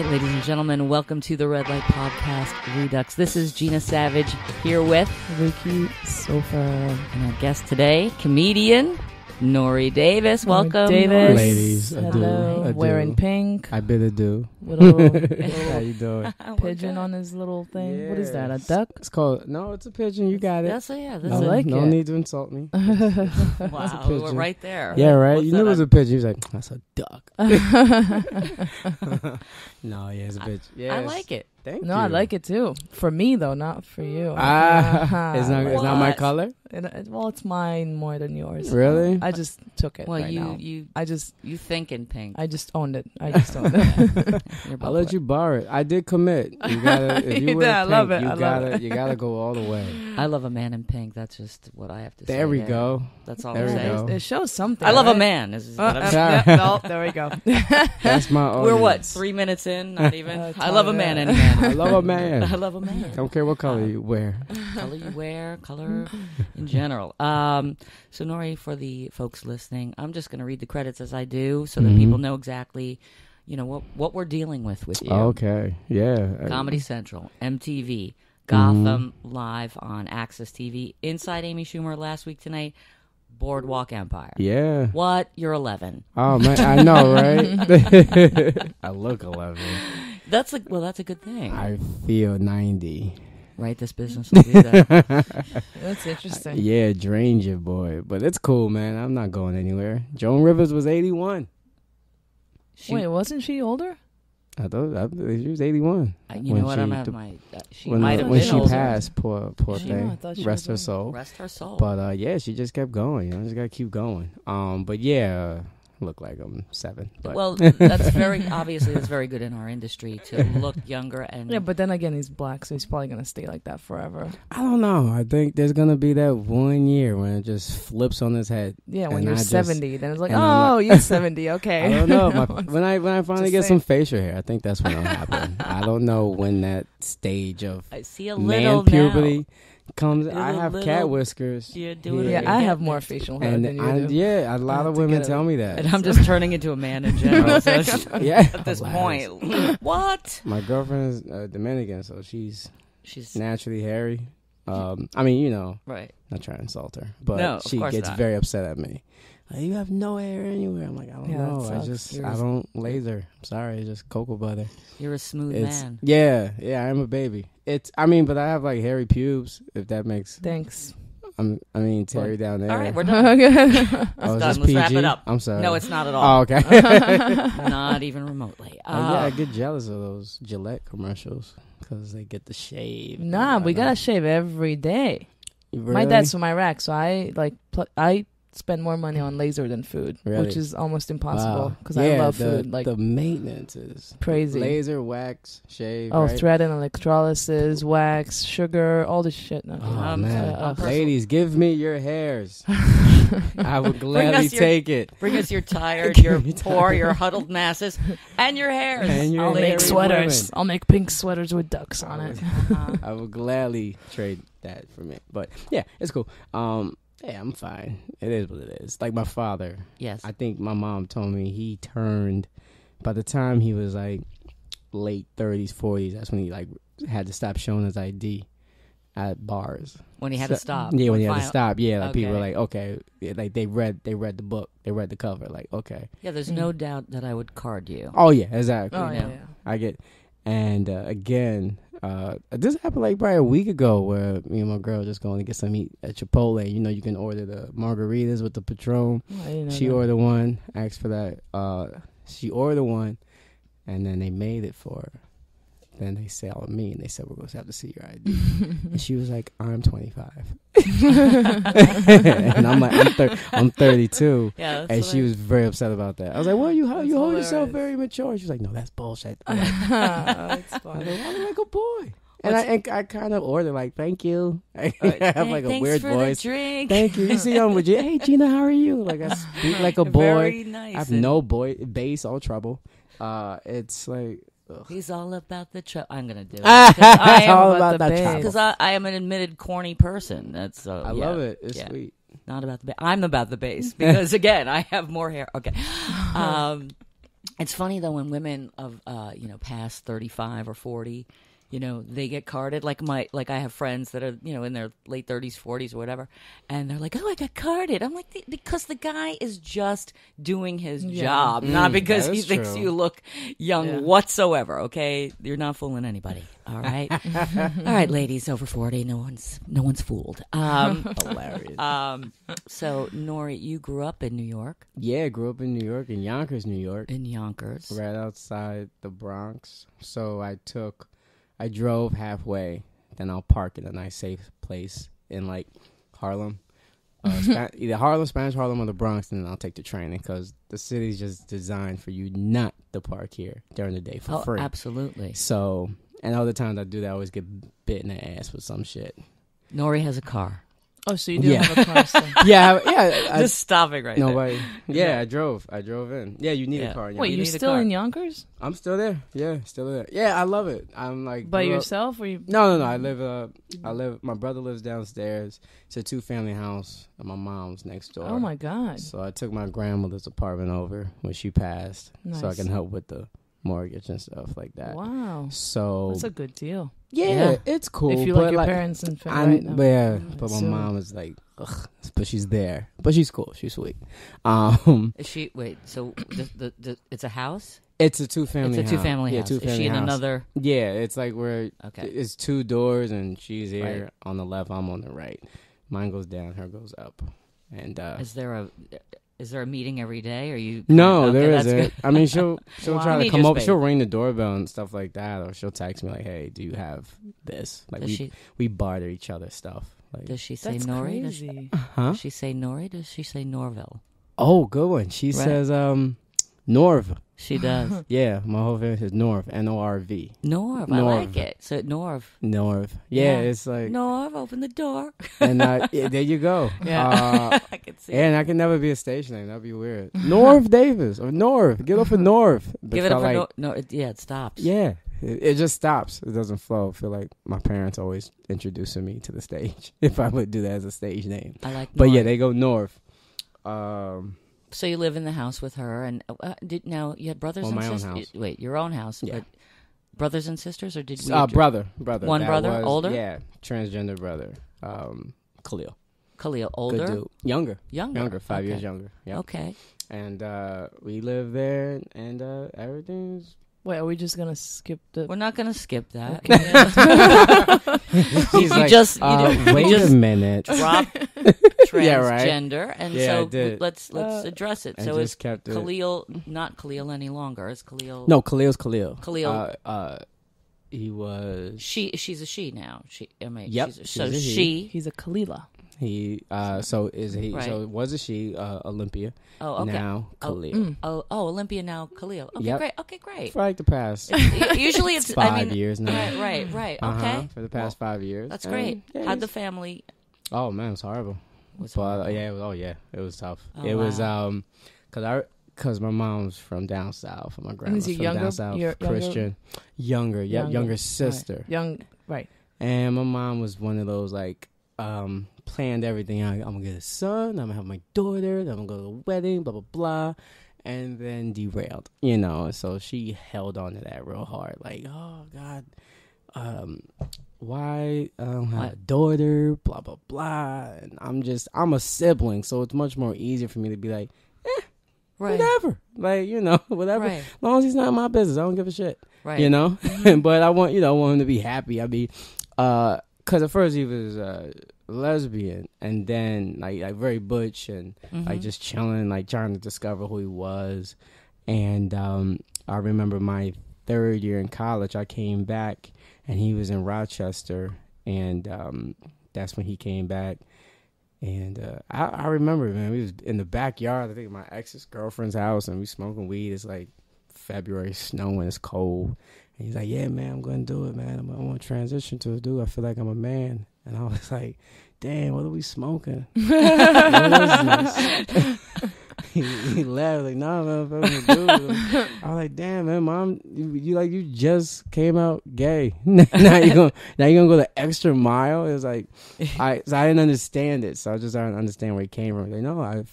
right, ladies and gentlemen, welcome to the Red Light Podcast Redux. This is Gina Savage here with Ricky Sofa. And our guest today, comedian Nore Davis. Welcome, Davis. Ladies. Hello. Wearing pink. I better do. Little How you doing? pigeon on his little thing. What is that? A duck? It's called. No, it's a pigeon. You got it. That's I like no it. need to insult me. Wow, we're right there. Yeah, right. What's You knew it was a pigeon. He was like, that's a duck. No, yeah, it's a pigeon. Yeah, I like it. Thank you. No, I like it too. For me though, not for you. It's not my What? color. Well, it's mine more than yours. Really? I just took it. Well, right now. you I just think in pink. I just owned it. I just owned it. You're I'll let you borrow it. I did commit. You gotta. If you You wear did. I pink, love it. you I love gotta. it. You gotta go all the way. I love a man in pink. That's just what I have to say. There we go. That's all There I'm we saying. go. It shows something. I love a right? man. Is what I'm Sorry. Yeah, no, there we go. That's my. We're audience. what, 3 minutes in? Not even. I love a man, yeah. any man. I love a man. I love a man. Don't care what color you wear. Color you wear, color in general. So Nore, for the folks listening, I'm just going to read the credits as I do, so that Mhm. people know exactly, what we're dealing with you. Okay. Yeah. Comedy Central, MTV, Gotham Live on Access TV, Inside Amy Schumer last week tonight, Boardwalk Empire. Yeah. What? You're 11. Oh man, I know, right? I look 11. That's a good thing, I feel 90. right? This business will do that. That's interesting. Yeah, drained you, boy. But it's cool, man. I'm not going anywhere. Joan Rivers was 81. Wait, wasn't she older? I she was 81. You when know what? I'm she- at my. She when might have when been she older. passed, poor She- thing. I thought she Rest was her older. soul. Rest her soul. But yeah, she just kept going. Just gotta keep going. But yeah, look like I'm 7. But. Well, that's very good in our industry to look younger and Yeah, but then again, he's black, so he's probably gonna stay like that forever. I don't know. I think there's gonna be that one year when it just flips on his head. Yeah, when And you're I just- 70, then it's like, and I'm oh, you're 70, okay. I don't know. When I finally Just get say- some facial hair, I think that's when it'll happen. I don't know when that stage of I see a man little puberty comes. There's I a have little- cat whiskers. You're doing Yeah, it. I again. have more facial hair And than you do. yeah, a lot have of to women get it. tell me that. And I'm just turning into a man in general. So it's- Yeah, at this hilarious. point, what? My girlfriend is Dominican, so she's She's naturally hairy. I mean, right. not trying to insult her, but No, of she course gets not. very upset at me. Like, you have no hair anywhere. I'm like, I don't Yeah, that know. sucks. I don't laser. I'm sorry, it's just cocoa butter. You're a smooth It's man. yeah, I am a baby. But I have like hairy pubes. If that makes, Thanks. Terry down there. All right, we're done. Oh, is done. this Let's wrap PG? it up. I'm sorry. No, it's not at Oh, all. okay. Not even remotely. I get jealous of those Gillette commercials because they get the shave. Nah, we gotta shave every day. My dad's from Iraq, so I spend more money on laser than food, Really? which is almost impossible Wow. because I love the, food. Like the maintenance is crazy. Laser, wax, shave. oh, right? thread and electrolysis, wax, sugar, all this shit. No. Oh man, ugh. ladies, give me your hairs. I would gladly us your- take it. Bring us your tired, Give your me poor, tired. your huddled masses, and your hairs. And your I'll hairy make sweaters. women. I'll make pink sweaters with ducks on it. I would gladly trade that for me. But yeah, it's cool. Yeah, I'm fine. It is what it is. Like my father, Yes. I think my mom told me he turned, by the time he was like late 30s, 40s, that's when he like had to stop showing his ID at bars. When he had to stop. Yeah, when he had to Final- stop. Yeah, like people were Okay. like, okay, yeah, like they read the book, they read the cover, like okay. Yeah, there's no doubt that I would card you. Oh yeah, exactly. Oh You yeah, know. yeah. I get, and again, this happened like probably a week ago where me and my girl just going to get some eat at Chipotle. You can order the margaritas with the Patron. I didn't know She that. ordered one, asked for that. She ordered one, and then they made it for her. Then they said me, and they said, we're going to have to see your ID. And she was like, I'm 25. And I'm like, I'm 32. Yeah, that's And what she was very upset about that. I was like, well, you hold yourself hilarious. very mature. She was like, no, that's bullshit. I'm like, That's I funny. was like, I'm like a boy. And I kind of ordered like, thank you. I have like a Thanks weird for voice. The drink. Thank you. You see, I'm with you. Hey, Gina, how are you? Like I speak like a boy. Very nice. I have and no boy bass or trouble. It's like ugh. He's all about the I'm gonna do it. I am all about about the that bass. trouble. Because I am an admitted corny person. That's I love it. It's yeah. sweet. Not about the bass. I'm about the bass because again, I have more hair. Okay. It's funny though when women of past 35 or 40, they get carded. Like I have friends that are in their late 30s, 40s, or whatever, and they're like, "Oh, I got carded." I'm like, because the guy is just doing his job, not because he thinks you look young whatsoever. Okay, you're not fooling anybody. All right, all right, ladies over 40, no one's fooled. Hilarious. So Nore, you grew up in New York. Yeah, grew up in New York, in Yonkers, New York. In Yonkers, right outside the Bronx. So I drove halfway, then I'll park in a nice safe place in like Harlem, either Harlem, Spanish Harlem, or the Bronx, and then I'll take the train because the city's just designed for you not to park here during the day for free. Absolutely. So, and all the times I do that, I always get bit in the ass with some shit. Nore has a car. Oh, so you do have a car still? Yeah. Just stopping right nobody. Yeah, I drove in. Yeah, you need a car. Wait, you're still in Yonkers? I'm still there. Yeah, still there. Yeah, I love it. I'm like by yourself, or you? No. I live. My brother lives downstairs. It's a 2-family house, and my mom's next door. Oh my God! So I took my grandmother's apartment over when she passed, so I can help with the mortgage and stuff like that. Wow. So that's a good deal. Yeah, it's cool. If you like your parents and family, but my mom is like, ugh, but she's there. But she's cool. She's sweet. Is she? Wait. So it's a house. It's a 2-family. It's a 2-family house. Is she in another? Yeah, it's like where okay. It's 2 doors, and she's here on the left. I'm on the right. Mine goes down. Her goes up. And is there a meeting every day? Or you? No, there isn't. I mean, she'll try to come over. Space. She'll ring the doorbell and stuff like that, or she'll text me like, "Hey, do you have this?" Like we barter each other stuff. Like, does she say that's Nore? crazy. Does she say Nore? Does she say Norville? Oh, good one. She says Norv. She does. Yeah, my whole family says Norv. Norv. Norv. I like it. So Norv. Norv. Yeah, it's like Norv. Open the door. And there you go. Yeah, I can see. And I can never be a station name. That'd be weird. Norv Davis or Norv. Get up for Norv. Give it up for no. It stops. Yeah, it just stops. It doesn't flow. I feel like my parents always introducing me to the stage if I would do that as a stage name. I like. But yeah, they go Norv. So you live in the house with her, and now you had brothers and sisters. My own house. Wait, your own house, but brothers and sisters, or did we? Brother. One that brother, was, older. Yeah, transgender brother. Khalil. Khalil, older. Good dude. Younger. 5 years younger. Yep. Okay. And we live there, and everything's. Wait, are we just gonna skip the? We're not gonna skip that. Okay. you just wait a minute. Drop transgender, and so let's address it. So is Khalil not Khalil any longer? Is Khalil? No, Khalil's Khalil. Khalil. He was. She's a she now. Yep. He's a Khalila. He so is he so it was a she Olympia. Oh, okay. Now Khalil. Olympia now Khalil. Okay, great. Okay, great. For like the past usually it's 5 years now. Right. Okay. For the past 5 years. That's great. How'd the family? Oh man, it was horrible. It was tough. It was because my mom's from down south, and my grandma's from down south, Christian, younger sister, right. And my mom was one of those like planned everything out. I'm gonna get a son, I'm gonna have my daughter, I'm gonna go to the wedding, blah blah blah, and then derailed, so she held on to that real hard, like, oh God, why I don't have a daughter, blah blah blah. And I'm a sibling, so it's much more easier for me to be like, whatever, like, whatever, as long as he's not my business, I don't give a shit, but I want him to be happy. I mean, because at first he was lesbian, and then like very butch, and like just chilling, like trying to discover who he was. And I remember my 3rd year in college, I came back, and he was in Rochester, and that's when he came back. And I remember, man, we was in the backyard, I think my ex's girlfriend's house, and we smoking weed. It's like February, snowing, it's cold. And he's like, yeah, man, I'm going to do it, man. I want to transition to a dude. I feel like I'm a man. And I was like, damn, what are we smoking? What is this? He laughed like, nah, man, I'm a dude. I was like, damn, man, mom, you just came out gay. now you're gonna go the extra mile. It was like, I didn't understand it, so I just didn't understand where he came from. Like, no, I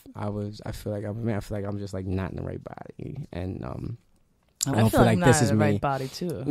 feel like I'm a man. I feel like I'm just like not in the right body. And I don't feel like I'm this not is in the me. right body too.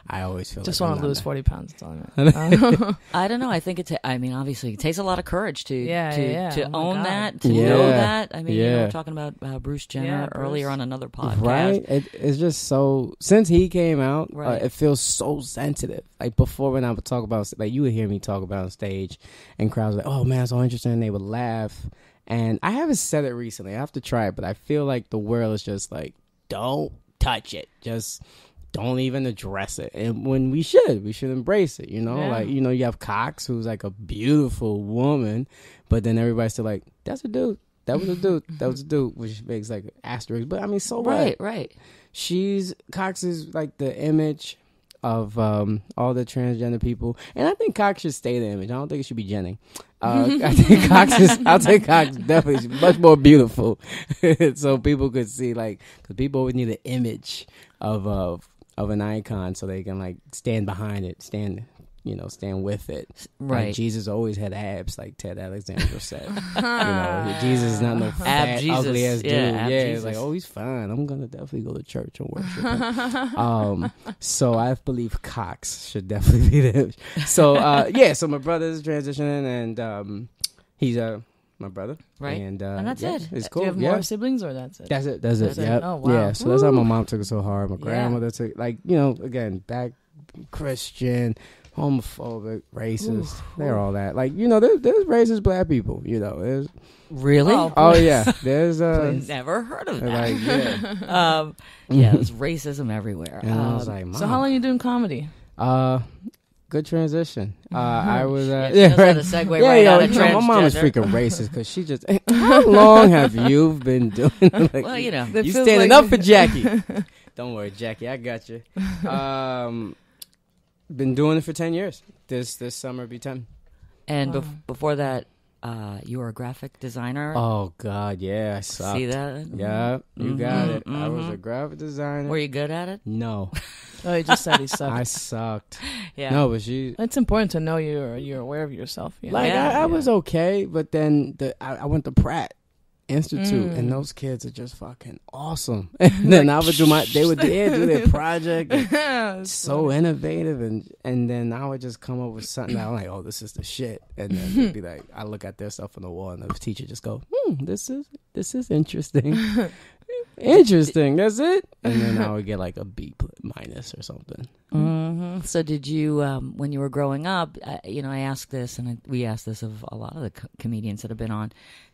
I always feel just like want to lose not. 40 pounds. That's all I I don't know. I think I mean, obviously, it takes a lot of courage to Oh my own God. that, to know that. I mean, you know, we're talking about Bruce Jenner Bruce. earlier on another podcast. Right? It's just so, since he came out, Right. it feels so sensitive. Like before, when I would talk about, like you would hear me talk about on stage, and crowds were like, "Oh man, it's so interesting," and they would laugh. And I haven't said it recently. I have to try it, but I feel like the world is just like, don't touch it. Just don't even address it. And when we should embrace it, you know? Yeah. Like, you know, you have Cox, who's like a beautiful woman, but then everybody's still like, that's a dude. That was a dude. That was a dude, which makes like an asterisk. But I mean, so what? Right. Cox is like the image of all the transgender people. And I think Cox should stay the image. I don't think it should be Jenning. I think Cox definitely much more beautiful. So people could see, like, because people always need an image of an icon so they can like stand behind it, stand with it. Right. Like Jesus always had abs, like Ted Alexander said. Jesus is not no fat, Jesus. ugly ass dude. Yeah, It's like, oh, he's fine. I'm gonna definitely go to church and worship him. So I believe Cox should definitely be the. So so my brother's transitioning, and he's my brother, Right. And that's it. It's Do cool. you have more siblings or that's it? That's it. That's it. Yep. Oh, wow. Yeah. So that's how my mom took it so hard. My Yeah. grandmother took, like, again, back Christian, homophobic, racist. They're all that. Like, there's racist black people. There's. Really? Oh yeah. There's Never heard of that. like There's racism everywhere. And I was like, Mom. So how long you doing comedy? Good transition. I was She knows how to segue right out of my mom was transgender. freaking racist because she just. How long have you been doing? Like, Well, you know. That you feels standing like- up for Jackie. Don't worry, Jackie. I got you. Been doing it for 10 years. This summer be 10. And Wow. before that, you were a graphic designer. Oh God, yeah, I sucked. See that? Yeah, you got it. I was mhm. a graphic designer. Were you good at it? No, Oh, you just said he sucked. I sucked. Yeah. No, but she. It's important to know you're aware of yourself. You know? Like Yeah. I was okay, but then I went to Pratt Institute, and Mm. those kids are just fucking awesome. And then I would do they would do their project. And so innovative, and then I would just come up with something that I'm like, oh, this is the shit. And then it'd be like, I look at their stuff on the wall, and the teacher just go, this is interesting. Interesting. That's it. And then I would get like a B minus or something. Mm-hmm. So did you, when you were growing up, I asked this, and we asked this of a lot of the comedians that have been on.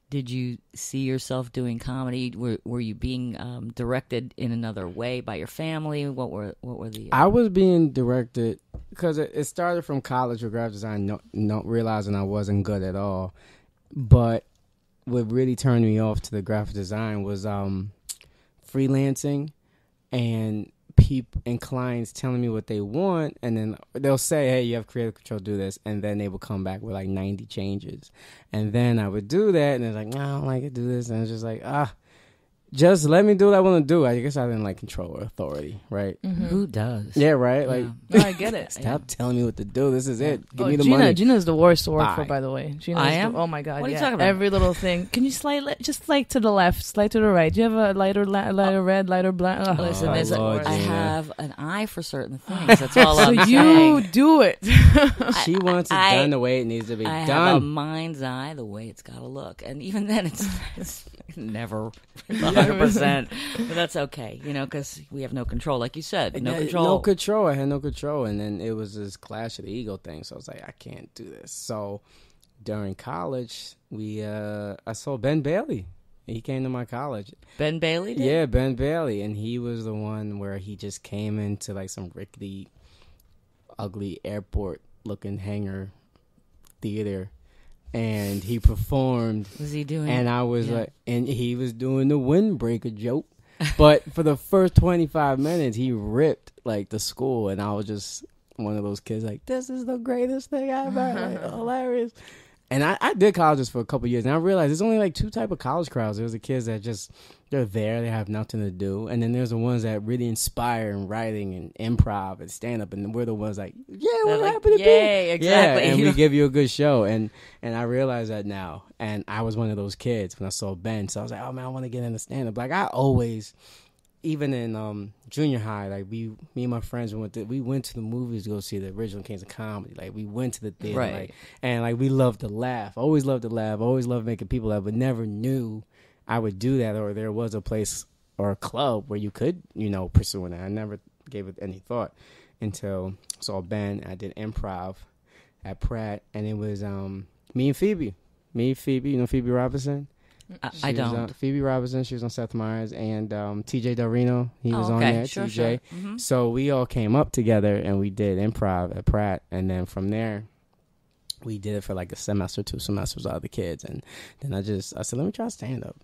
Did you see yourself doing comedy? Were you being directed in another way by your family? What were the? I was being directed because it started from college with graphic design, not realizing I wasn't good at all. But what really turned me off to the graphic design was freelancing and people and clients telling me what they want, and then they'll say, hey, you have creative control, do this, and then they will come back with like 90 changes, and then I would do that, and it's like, no, I don't like to do this, and it's just like, just let me do what I want to do. I guess I didn't like control or authority, right? Mm-hmm. Who does? Yeah, right. Like, No, I get it. stop telling me what to do. This is it. Give me the Gina, money. Gina's the worst to work for, Bye. by the way. Gina I is am? oh my god! What are you yeah. talking about? Every little thing. Can you slide just slide to the left, slide to the right? Do you have a lighter red, lighter black? Oh, Listen, Oh, there's Lord, I Gina. have an eye for certain things. That's all so I'm you saying. do it. She wants it done the way it needs to be I have a done. mind's eye the way it's got to look, and even then, it's never 100%. But that's okay, because we have no control, like you said, no control. No control. I had no control, and then it was this clash of the ego thing. So I was like, I can't do this. So during college, I saw Ben Bailey. He came to my college. Ben Bailey did? Yeah, Ben Bailey, and he was the one where he just came into like some rickety, ugly airport-looking hangar theater, and he performed. Was he doing? And I was Yeah. like, and he was doing the windbreaker joke. But for the first 25 minutes, he ripped like the school, and I was just one of those kids like, this is the greatest thing ever, like, hilarious. And I did colleges for a couple years, and I realized there's only like two type of college crowds. There's the kids that they're there, they have nothing to do, and then there's the ones that really inspire in writing and improv and stand up, and we're the ones like, yeah, we're like, happy to yay, be, exactly. yeah, and we give you a good show, and I realize that now, and I was one of those kids when I saw Ben, so I was like, oh man, I want to get into stand up. Like I always, even in junior high, like me and my friends we went to the movies to go see the original Kings of Comedy. Like we went to the theater, Right. like, and like we loved to laugh. Always loved to laugh. Always loved making people laugh, but never knew I would do that, or there was a place or a club where you could, pursue that. I never gave it any thought until I saw Ben. I did improv at Pratt, and it was me and Phoebe. You know Phoebe Robinson? I don't. Phoebe Robinson, she was on Seth Meyers, and TJ Del Reno, he was on there, sure, TJ. Sure. Mm-hmm. So we all came up together, and we did improv at Pratt, and then from there, we did it for like a semester, 2 semesters with other kids, and then I said, let me try stand up,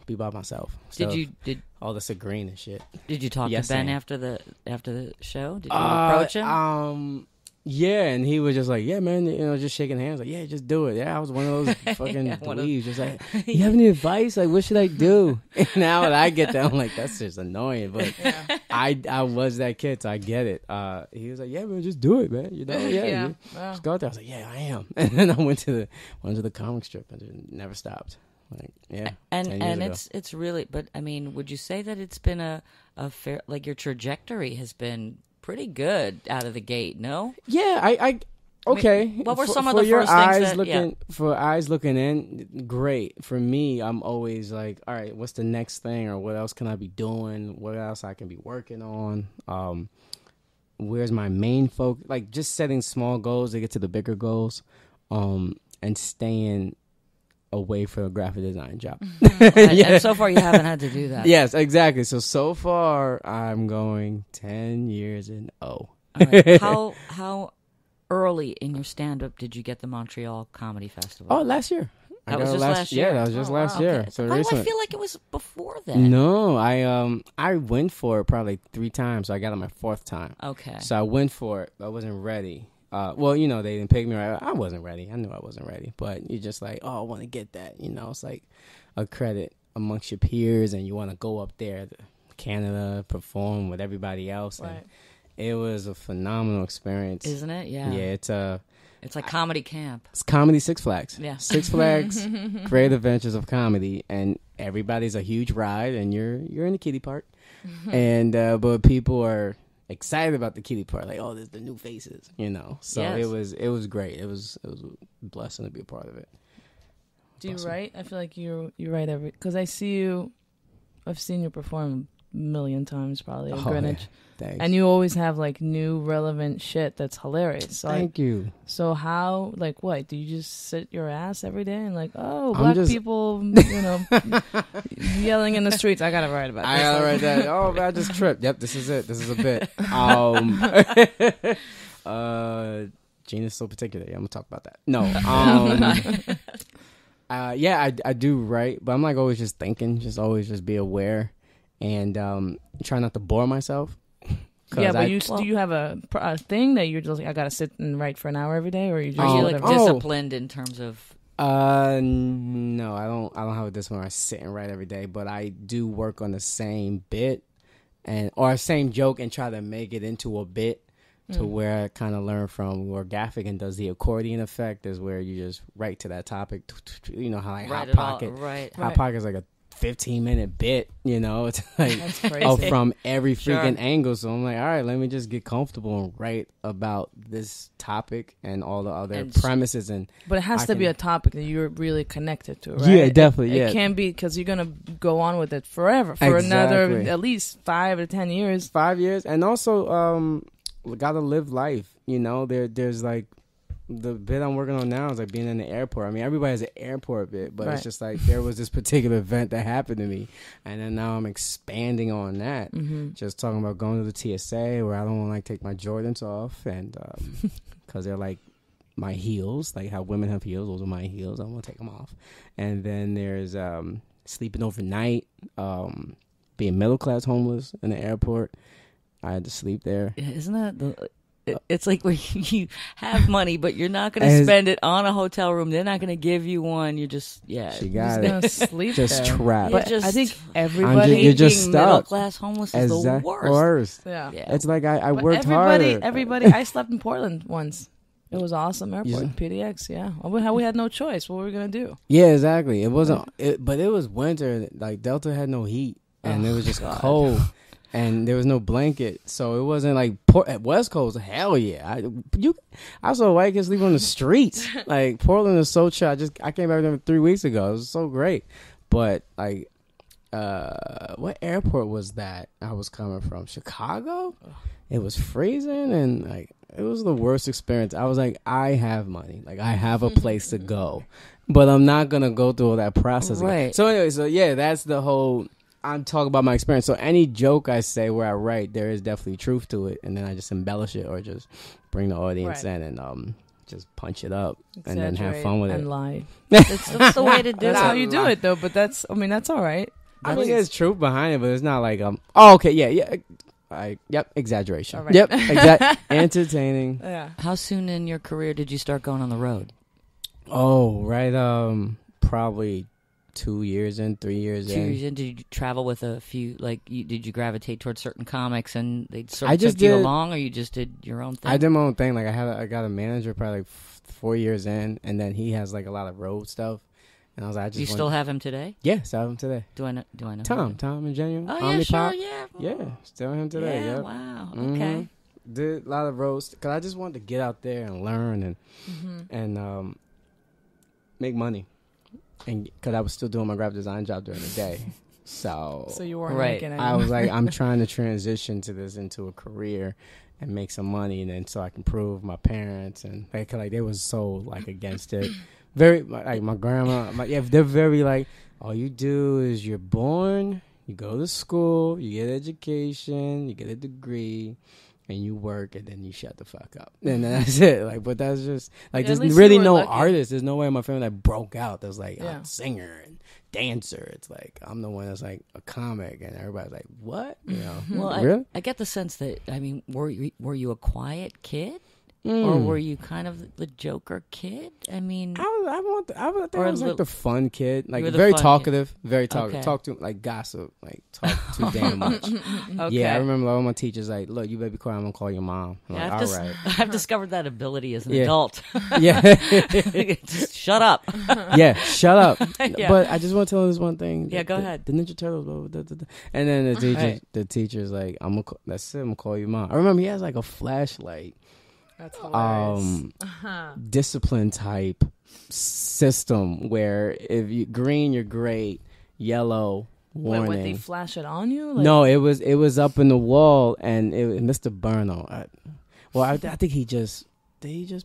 be by myself. So Did all this agreeing and shit? Did you talk to Ben after the show? Did you approach him? Yeah, and he was just like, yeah, man, just shaking hands, like, yeah, just do it. Yeah, I was one of those fucking dweebs, just like, you have any advice? Like, what should I do? And now that I get that, I'm like, that's just annoying. But I was that kid, so I get it. He was like, yeah, man, just do it, man. Just go out there. I was like, yeah, I am. And then I went to the comic strip and just never stopped. Like, yeah, and it's really. But I mean, would you say that it's been a fair, like, your trajectory has been pretty good out of the gate? No. Yeah, I okay. I mean, what were some of for the your first eyes things that, looking for eyes looking in? Great. For me, I'm always like, all right, what's the next thing, or what else can I be doing? What else I can be working on? Where's my main focus? Like, just setting small goals to get to the bigger goals, and staying away for a graphic design job. And so far you haven't had to do that. Yes, exactly. So far I'm going 10 years in O. Right. How early in your stand-up did you get the Montreal Comedy Festival? Oh, last year. That was just last year? Yeah, that was just last year. Okay. So Why do recently. I feel like it was before then? No, I went for it probably 3 times. So I got it my 4th time. Okay. So I went for it. I wasn't ready. Well, they didn't pick me right. I wasn't ready. I knew I wasn't ready. But you're just like, oh, I want to get that. It's like a credit amongst your peers, and you want to go up there to Canada, perform with everybody else. Right. And it was a phenomenal experience. Isn't it? Yeah. Yeah, it's like comedy camp. It's comedy Six Flags. Yeah. Six Flags, Great Adventures of Comedy, and everybody's a huge ride, and you're in the kiddie part. And but people are excited about the kiddie part, like, oh, there's the new faces, So yes. it was great. It was a blessing to be a part of it. Do you write? I feel like you write because I've seen you perform a million times probably at Greenwich. Yeah. Thanks. And you always have like new relevant shit that's hilarious. So Thank you. So how, like, what? Do you just sit your ass every day and like, oh, black people, yelling in the streets? I gotta write about this. I gotta write that. Oh, I just tripped. Yep, this is it. This is a bit. Gina's so particular. Yeah, I'm gonna talk about that. No. Yeah, I do write, but I'm like always just thinking, just always just be aware, and try not to bore myself. Yeah, but do you have a thing that you're just like, I gotta sit and write for an hour every day, or you just are you like disciplined in terms of? No, I don't have a discipline where I sit and write every day, but I do work on the same bit or same joke and try to make it into a bit to where I kind of learn from where Gaffigan does the accordion effect, is where you just write to that topic. You know how like Hot Pocket, Hot Pocket is like a 15-minute bit, it's like from every freaking angle. So I'm like, all right, let me just get comfortable and write about this topic and all the other premises. But it has to be a topic that you're really connected to, right? Yeah, definitely. It can't be, because you're gonna go on with it forever for another at least 5 to 10 years. 5 years, and also gotta live life. There's like. The bit I'm working on now is like being in the airport. I mean, everybody has an airport bit, but it's just like there was this particular event that happened to me, and then now I'm expanding on that. Just talking about going to the TSA where I don't want to like take my Jordans off, and because they're like my heels, like how women have heels. Those are my heels. I don't want to take them off. And then there's sleeping overnight, being middle class homeless in the airport. I had to sleep there. Isn't that it's like where you have money, but you're not going to spend it on a hotel room. They're not going to give you one. You're just, she got it. Gonna sleep just there. trapped. But I think everybody you're just stuck. Middle class homeless is the worst. Yeah. It's like I worked harder. Everybody, I slept in Portland once. It was awesome airport, PDX. Yeah, we had no choice. What were we gonna do? Yeah, exactly. It wasn't, but it was winter. Like Delta had no heat, and it was just cold. and there was no blanket, so it wasn't like at West Coast. Hell yeah, I saw white kids sleep on the streets. Like Portland is so chill. I came back there 3 weeks ago. It was so great, but like, what airport was that I was coming from? Chicago. It was freezing, and like it was the worst experience. I was like, I have money, like I have a place to go, but I'm not gonna go through all that process. Right. So anyway, yeah, that's the whole. I'm talking about my experience. So any joke I say where I write, there is definitely truth to it, and then I just embellish it or just bring the audience in and just punch it up and then have fun with it and lie. That's the way to do it. That's how you do it, though. But that's all right. I mean, there's truth behind it, but it's not like Oh, okay, yeah. Yep, exaggeration. Right. Yep, entertaining. Yeah. How soon in your career did you start going on the road? Oh, right. Probably 2 years in, 3 years in. 2 years in. Did you travel with a few? Like, did you gravitate towards certain comics and they sort of took you along, or you just did your own thing? I did my own thing. Like I got a manager probably like 4 years in, and then he has like a lot of road stuff. And I was like, still have him today? Yes, I have him today. Do I know? Tom and Genuine. Oh yeah, sure, yeah. Yeah, still him today. Yeah, yep. wow. Mm-hmm. Okay. Did a lot of roads because I just wanted to get out there and learn and make money, and because I was still doing my graphic design job during the day. So you weren't making it. I was like, I'm trying to transition into a career and make some money, and then so I can prove my parents and like they was so like against it. Very like my grandma, they're very like, all you do is you're born, you go to school, you get education, you get a degree, and you work, and then you shut the fuck up, and that's it. Like, but that's just like there's really no artist. There's no way in my family that broke out. There's like a singer and dancer. It's like I'm the one that's like a comic, and everybody's like, what? You know? Well, really? I get the sense that were you a quiet kid? Or were you kind of the Joker kid? I mean, I was like the fun kid, like very talkative, very talkative. Okay. Talk to like gossip, like talk too damn much. Okay. Yeah, I remember all my teachers like, look, you better be quiet. I'm gonna call your mom. I'm like, all right. I've discovered that ability as an adult. Yeah, just shut up. Yeah, shut up. Yeah. But I just want to tell you this one thing. Yeah, go ahead. The Ninja Turtles, and then the teacher's like, I'm gonna call your mom. I remember he has like a flashlight. That's hilarious. Discipline type system where if you green, you're great, yellow, warning. Wait, they flash it on you? Like, no, it was up in the wall, and Mr. Burno. I think did he just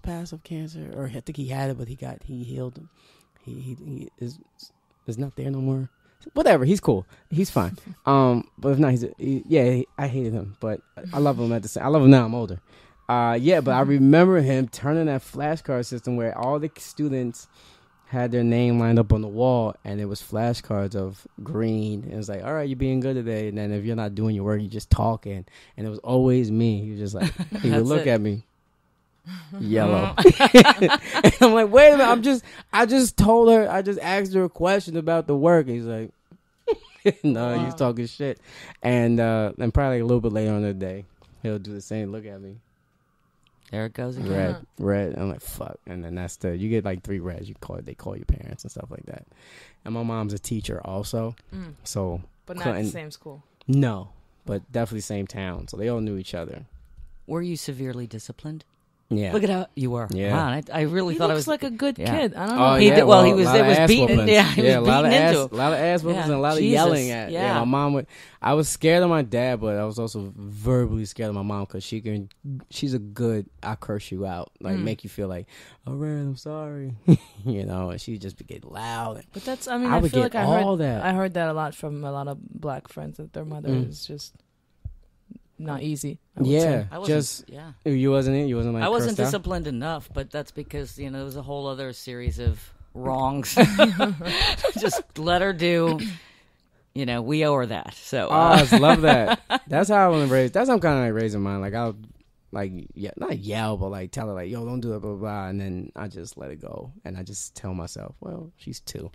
pass of cancer, or I think he had it, but he healed him. He is not there no more. Whatever, he's cool, he's fine. But if not, I hated him, but I love him at the same. I love him now. I'm older. But I remember him turning that flashcard system where all the students had their name lined up on the wall, and it was flashcards of green. And it was like, all right, you're being good today. And then if you're not doing your work, you're just talking. And it was always me. He was just like, he would look at me, yellow. And I'm like, wait a minute, I just asked her a question about the work. And he's like, no, you're talking shit. And probably a little bit later on in the day, he'll do the same, look at me. There it goes again. Red. I'm like, fuck. And then you get like 3 reds. They call your parents and stuff like that. And my mom's a teacher also. So, but not at the same school. No, but definitely same town. So they all knew each other. Were you severely disciplined? Yeah. Look at how you were. Yeah. Wow, I really thought I was like a good kid. I don't know. Oh, he did well. He was beaten. Whoopings. Yeah, he was beaten into. A lot of ass whoopings and a lot of yelling at. Yeah, my mom I was scared of my dad, but I was also verbally scared of my mom because she's a good. I curse you out, like make you feel like, all right, I'm sorry, and she just get loud. But that's. I mean, I feel like I heard that a lot from a lot of black friends that their mother is just not easy. You wasn't like I wasn't out? Disciplined enough, but that's because there was a whole other series of wrongs. Just let her do. We owe her that. So I just love that. That's how I want to raise. That's how I'm kind of like raising mine. Like I'll not yell, but like tell her like, yo, don't do it, blah, blah, blah, and then I just let it go, and I just tell myself, well, she's 2.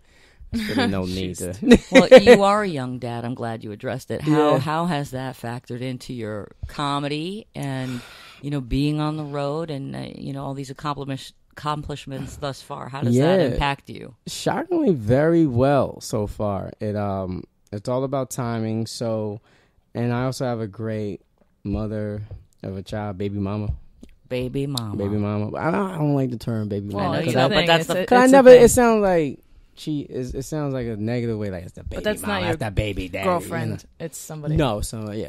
There's really no need to. Well, you are a young dad. I'm glad you addressed it. How has that factored into your comedy and being on the road and all these accomplishments thus far? How does that impact you? Shockingly, very well so far. It's all about timing. So And I also have a great mother of a child, baby mama. Baby mama. I don't like the term baby mama. Well, but that's the. I never. It sounds like it sounds like a negative way. Like it's the baby. But that's mama, not your that baby daddy, girlfriend. You know? It's somebody. No, somebody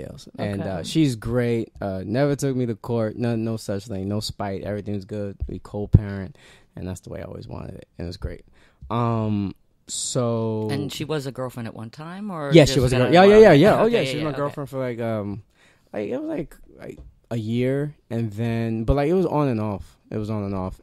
else. Okay. And she's great. Never took me to court. No such thing. No spite. Everything's good. We co-parent, and that's the way I always wanted it. And it was great. So. And she was a girlfriend at one time, or yeah, she was a girl. Yeah. Okay, oh yeah, she was my girlfriend for like it was like a year, and then but like it was on and off.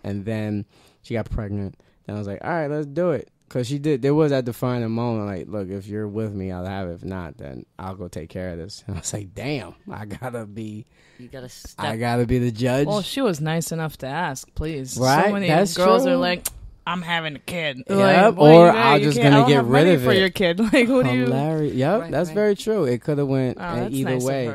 And then she got pregnant. And I was like, all right, let's do it. Because she did. There was that defining moment, like, look, if you're with me, I'll have it. If not, then I'll go take care of this. And I was like, damn, I gotta be the judge. Well, she was nice enough to ask, please. Right? So many That's girls true. are like, I'm having a kid. Yep. Like, or I'm just gonna get rid of it for your kid. Like, what do you? Yep, right, that's very true. It could have went either nice way.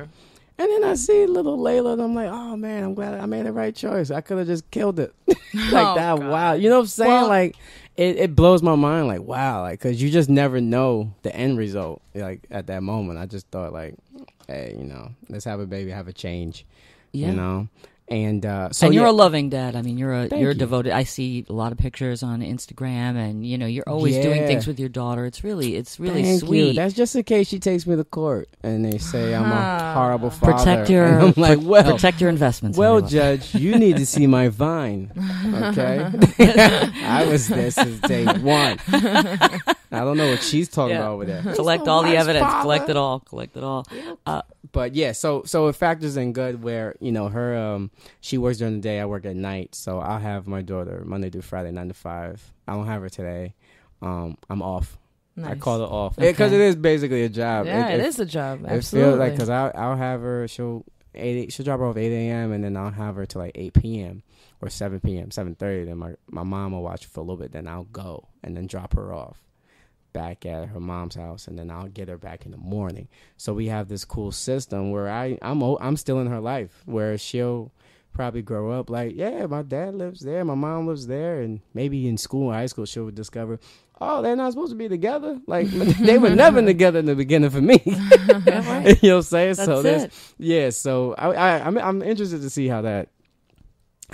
And then I see little Layla, and I'm like, oh, man, I'm glad I made the right choice. I could have just killed it. Like that, God. Wow. You know what I'm saying? Well, like, it blows my mind, like, wow. Like, because you just never know the end result, like, at that moment. I just thought, like, hey, let's have a baby, have a change, you know? And and you're a loving dad. I mean, you're devoted. I see a lot of pictures on Instagram, and you're always doing things with your daughter. It's really Thank sweet. You. That's just in case she takes me to court and they say I'm a horrible father. Protect your. And I'm like, protect your investments. Well, Judge, you need to see my Vine. Okay, I was there since day one. I don't know what she's talking about over there. Collect all the evidence. Father. Collect it all. But yeah, so it factors in good where her she works during the day, I work at night, so I'll have my daughter Monday through Friday 9 to 5. I don't have her today. I'm off. Nice. I call it off because it is basically a job. Yeah, it is a job. Absolutely. It feels like because I'll have her. She'll drop her off 8 a.m. and then I'll have her till like 8 p.m. or 7 p.m. 7:30. Then my mom will watch for a little bit. Then I'll go and then drop her off back at her mom's house, and then I'll get her back in the morning. So we have this cool system where I'm still in her life, where she'll probably grow up like, yeah, my dad lives there, my mom lives there, and maybe in school, high school, she'll discover, oh, they're not supposed to be together. Like they were never together in the beginning for me. Right. You know what I'm saying? That's so it. Yeah. So I'm interested to see how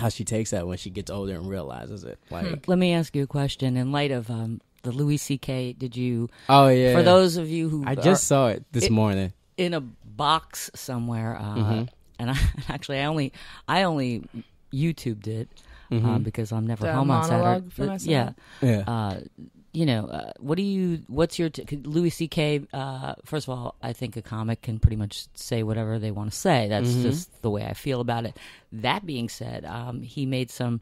she takes that when she gets older and realizes it. Like, let me ask you a question in light of the Louis C.K. Did you? Oh yeah. For those of you who I just saw it this morning in a box somewhere, and I only YouTubed it because I'm never home on Saturday. Yeah. What's your Louis C.K. First of all, I think a comic can pretty much say whatever they want to say. That's just the way I feel about it. That being said, he made some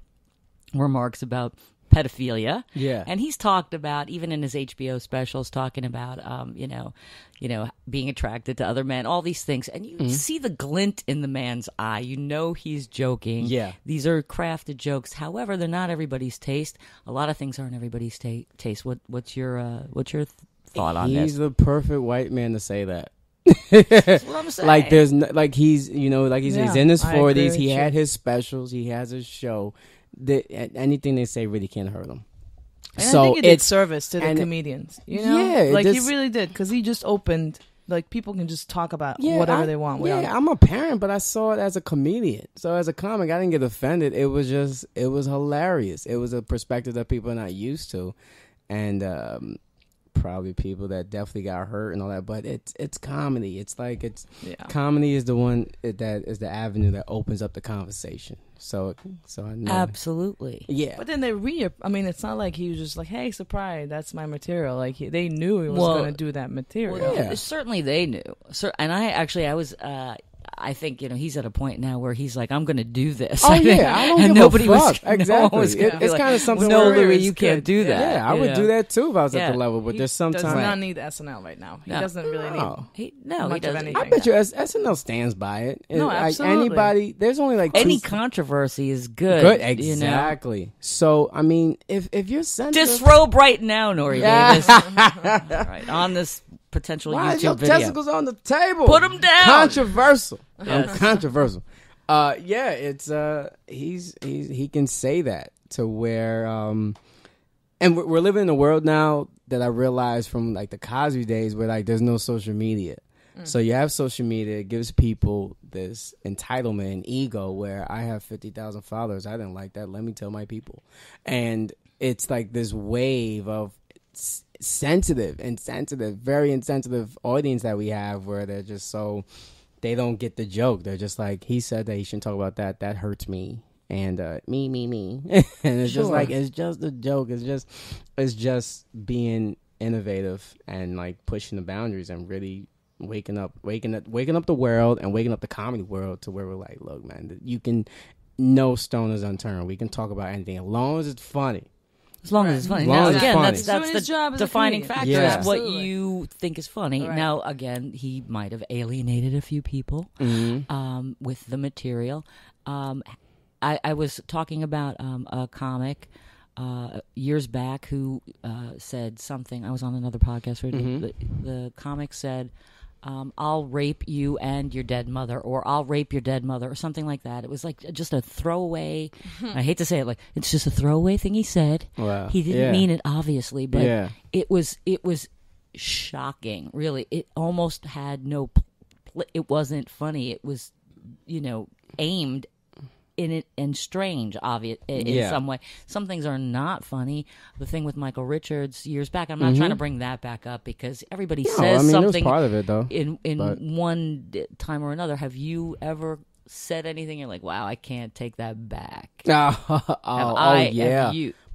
remarks about pedophilia. Yeah. And he's talked about, even in his HBO specials, talking about, being attracted to other men, all these things. And you see the glint in the man's eye. You know he's joking. Yeah. These are crafted jokes. However, they're not everybody's taste. A lot of things aren't everybody's taste. What's your thought on this? He's the perfect white man to say that. That's what I'm saying. Like there's he's he's in his 40s. He had his specials. He has his show. Anything they say really can't hurt him. And I think he did service to the comedians. Yeah, like he really did, because he just opened. Like people can just talk about whatever they want. I'm a parent, but I saw it as a comedian. So as a comic, I didn't get offended. It was hilarious. It was a perspective that people are not used to, and probably people that definitely got hurt and all that. But it's comedy. It's like comedy is the one that is the avenue that opens up the conversation. So I know. Absolutely. Yeah. But then it's not like he was just like, hey, surprise, that's my material. Like they knew he was going to do that material. Well, yeah. Certainly they knew. And I was I think he's at a point now where he's like, I'm going to do this. Oh yeah, I don't and give nobody a fuck. Was, exactly. No was it's kind of something. No, where Louis, you can't do that. Yeah, I would do that too if I was at the level. But there's sometimes does not need SNL right now. He doesn't really need. He doesn't. I bet you SNL stands by it. No, absolutely. Like anybody, there's only like any controversy is good. Good, exactly. So I mean, if you're sensitive, disrobe right now, Nore Davis. All right, on this potential Why YouTube is your video. testicles on the table? Put them down. Controversial. Yes. Controversial. It's he can say that to where and we're living in a world now that I realized from like the Cosby days where like there's no social media. So you have social media. It gives people this entitlement and ego where I have 50,000 followers. I didn't like that. Let me tell my people. And it's like this wave of very insensitive audience that we have where they're just so, they don't get the joke. They're just like, he said that he shouldn't talk about that. That hurts me. And me. And it's just like, it's just a joke. It's just being innovative and like pushing the boundaries and really waking up the world and waking up the comedy world to where we're like, look, man, no stone is unturned. We can talk about anything as long as it's funny. As long as it's funny. Now, again, that's the defining factor. Yeah. Is what you think is funny. Right. Now, again, he might have alienated a few people with the material. I was talking about a comic years back who said something. I was on another podcast where the comic said, I'll rape you and your dead mother, or I'll rape your dead mother, or something like that. It was like just a throwaway. I hate to say it, like it's just a throwaway thing he said. Wow. He didn't mean it, obviously, but it was shocking. Really, it almost had no. It wasn't funny. It was, aimed in it and strange, obvious in some way. Some things are not funny. The thing with Michael Richards years back, I'm not trying to bring that back up because everybody says something. Part of it though. In one time or another, have you ever said anything? You're like, wow, I can't take that back. Yeah.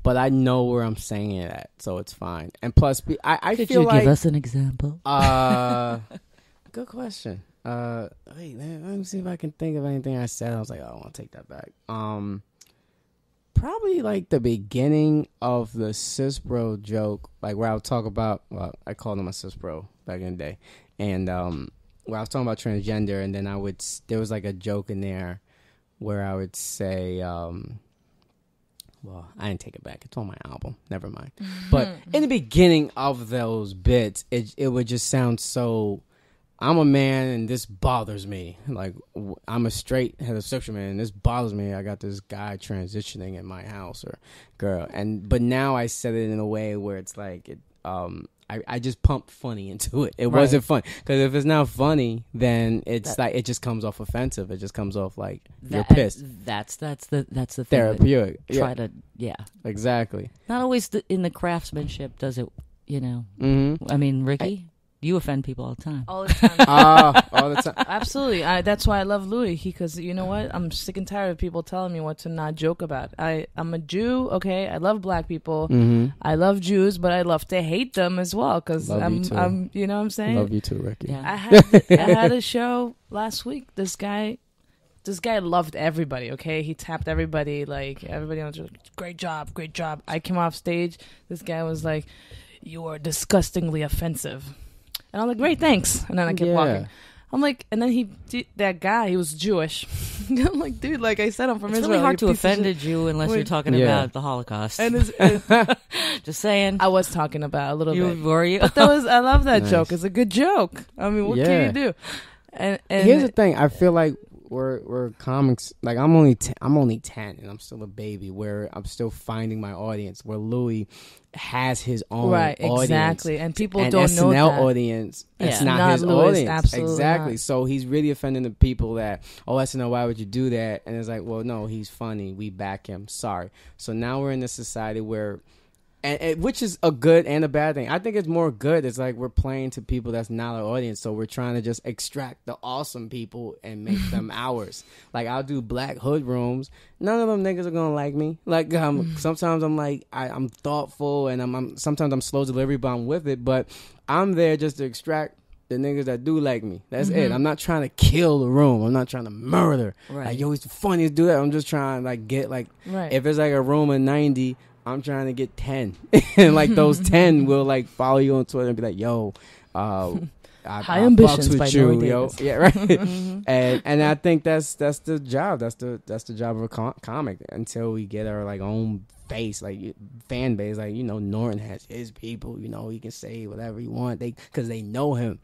But I know where I'm saying it at, so it's fine. And plus, I could feel you give us an example? Good question. Wait, let me see if I can think of anything I said. I was like, oh, I want to take that back. Probably like the beginning of the cis bro joke, like where I would talk about, well, I called him a cis bro back in the day, and where I was talking about transgender, and then there was like a joke in there where I would say, well, I didn't take it back. It's on my album. Never mind. But in the beginning of those bits, it would just sound so, I'm a man and this bothers me. Like, I'm a straight heterosexual man and this bothers me. I got this guy transitioning in my house or girl. But now I said it in a way where it's like, I just pumped funny into it. It wasn't fun. Because if it's not funny, then it's like, it just comes off offensive. It just comes off like you're pissed. That's the thing. Therapeutic. Exactly. Not always in the craftsmanship does it, I mean, Ricky? You offend people all the time. All the time. All the time. Absolutely. That's why I love Louis. Because you know what? I'm sick and tired of people telling me what to not joke about. I'm a Jew, okay? I love black people. I love Jews, but I love to hate them as well. Because I'm, you know what I'm saying? Love you too, Ricky. Yeah. I had a show last week. This guy loved everybody, okay? He tapped everybody. Like, everybody was like, great job. I came off stage. This guy was like, you are disgustingly offensive. And I'm like, great, thanks. And then I kept walking. I'm like, and then that guy, he was Jewish. I'm like, dude, like I said, I'm from Israel. It's really hard to offend a Jew unless you're talking about the Holocaust. And just saying. I was talking about a little bit. Were you? But I love that joke. It's a good joke. I mean, what can you do? And here's the thing. I feel like we're comics. Like I'm only 10 and I'm still a baby. Where I'm still finding my audience. Where Louis has his own audience. Exactly, and people don't SNL know that. audience. It's not his Louis, audience. Absolutely exactly. Not. So he's really offending the people that, SNL, why would you do that? And it's like, well, no, he's funny. We back him. Sorry. So now we're in a society where. And which is a good and a bad thing. I think it's more good. It's like we're playing to people that's not our audience. So we're trying to just extract the awesome people and make them ours. Like I'll do black hood rooms. None of them niggas are gonna like me. Like sometimes I'm like I'm thoughtful and sometimes I'm slow delivery, but I'm with it. But I'm there just to extract the niggas that do like me. That's it. I'm not trying to kill the room. I'm not trying to murder. Like yo, it's the funniest do that. I'm just trying to like get like if it's like a room of 90. I'm trying to get 10. And like those 10 will like follow you on Twitter and be like, yo, high ambitions with by you, Nore yo. Davis. Yeah, right. And I think that's the job. That's the job of a comic until we get our like own base, like fan base. Like, Norton has his people, he can say whatever he want because they know him.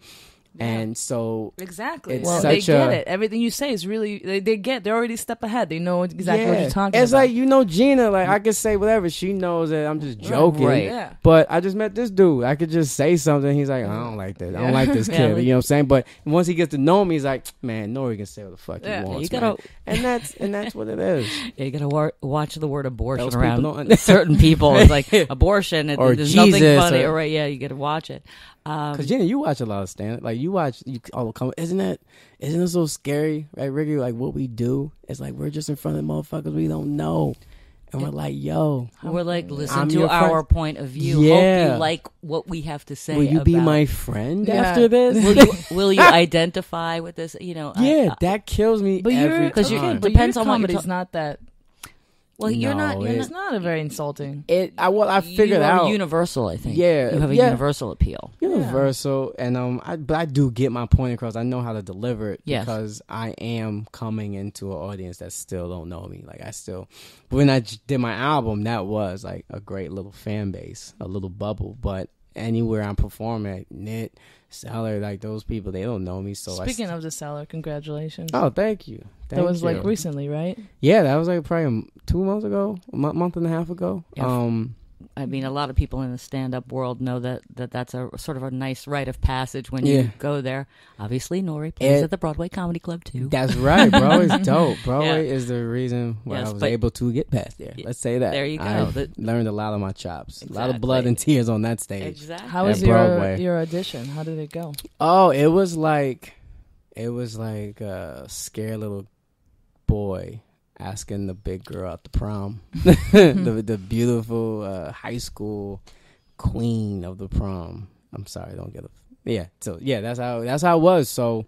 And so exactly. it's Well, they get it. Everything you say is really they're already a step ahead. They know exactly what you're talking about. It's like, Gina, like I could say whatever. She knows that I'm just joking. Right. Yeah. But I just met this dude. I could just say something. He's like, I don't like this. I don't like this kid. You know what I'm saying? But once he gets to know me, he's like, man, Nore can say what the fuck he wants. You gotta, and that's what it is. You gotta watch the word abortion Those around certain people. It's like abortion. Or there's Jesus, nothing funny. Right? Yeah, you gotta watch it. Because Jenna, you watch a lot of stand. Like isn't it so scary, right, Ricky? Like what we do is like we're just in front of motherfuckers we don't know, and we're like, yo, we're like, listen to our point of view. Yeah. Hope you like what we have to say. Will you be my friend after this? Will you identify with this? Yeah, that kills me. But every time. Depends on what comedy's not that. Well, it's not a very insulting. I figured out universal. I think. Yeah, you have a universal appeal. Universal, and but I do get my point across. I know how to deliver it because I am coming into an audience that still don't know me. Like when I did my album, that was like a great little fan base, a little bubble. But anywhere I'm performing, Knit, Cellar, like those people, they don't know me. So speaking of the Cellar, congratulations! Oh, thank you. That was like recently, right? Yeah, that was like probably 2 months ago, a month and a half ago. Yeah. I mean, a lot of people in the stand-up world know that's a sort of a nice rite of passage when you go there. Obviously, Nore plays at the Broadway Comedy Club too. That's right. Broadway's dope. Broadway is the reason why I was able to get past there. Let's say that. There you go. I learned a lot of my chops. Exactly. A lot of blood and tears on that stage. Exactly. How was your audition? How did it go? Oh, it was like a scared little boy asking the big girl at the prom, the beautiful high school queen of the prom. I'm sorry, don't get it. So that's how it was. So,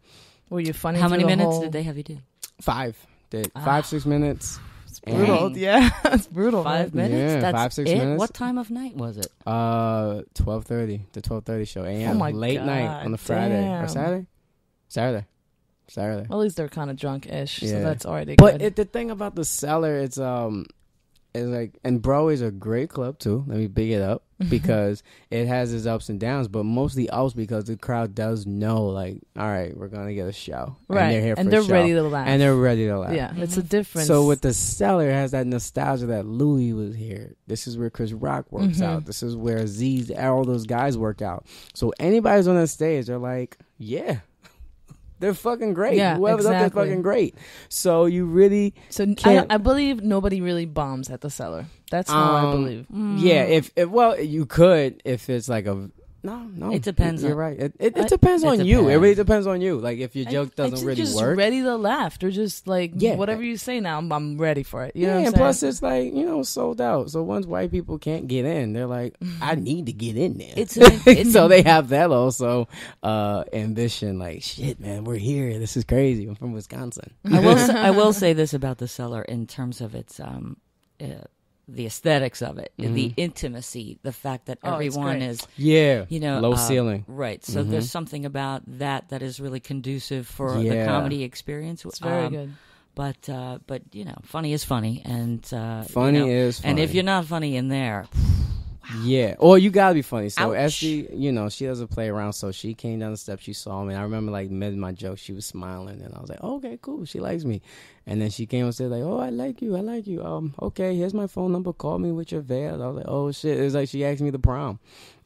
were you funny? How many minutes did they have you do? 5. 6 minutes. It's brutal. Yeah, it's brutal. 5 minutes. Yeah, that's 5, 6 minutes. What time of night was it? 12:30. The 12:30 show. A.M. Oh my late God, night on a Friday or Saturday. Well, at least they're kind of drunk-ish, so that's already good. But the thing about the Cellar, it's like, and Broadway's a great club too. Let me big it up because it has its ups and downs, but mostly ups because the crowd does know, like, all right, we're gonna get a show, right? And they're here and for they're a show. ready to laugh, and they're ready to laugh. Yeah, it's a difference. So with the Cellar, it has that nostalgia that Louis was here. This is where Chris Rock works out. This is where Aziz, all those guys work out. So anybody's on that stage, they're like, yeah. They're fucking great. Yeah, whoever's up there, fucking great. So you really I believe nobody really bombs at the Cellar. That's how I believe. Yeah, if you could if it's like a no. It depends. You're right. It depends on you. It really depends on you. Like if your joke doesn't really just work, ready to laugh. They're just like whatever you say now. I'm ready for it. You know what I'm and saying? plus it's like sold out. So once white people can't get in, they're like, I need to get in there. It's so they have that also ambition. Like shit, man, we're here. This is crazy. I'm from Wisconsin. I will say this about the Cellar in terms of its the aesthetics of it, the intimacy, the fact that everyone is, low ceiling. Right. So there's something about that is really conducive for the comedy experience. It's very good. But funny is funny. And funny is funny. And if you're not funny in there... Yeah, or you gotta be funny. So Ouch. SD, she doesn't play around. So she came down the steps, she saw me. And I remember like mid my joke, she was smiling, and I was like, oh, "Okay, cool, she likes me." And then she came and said like, "Oh, I like you. Okay, here's my phone number. Call me with your veil." I was like, "Oh shit!" It was like she asked me to prom,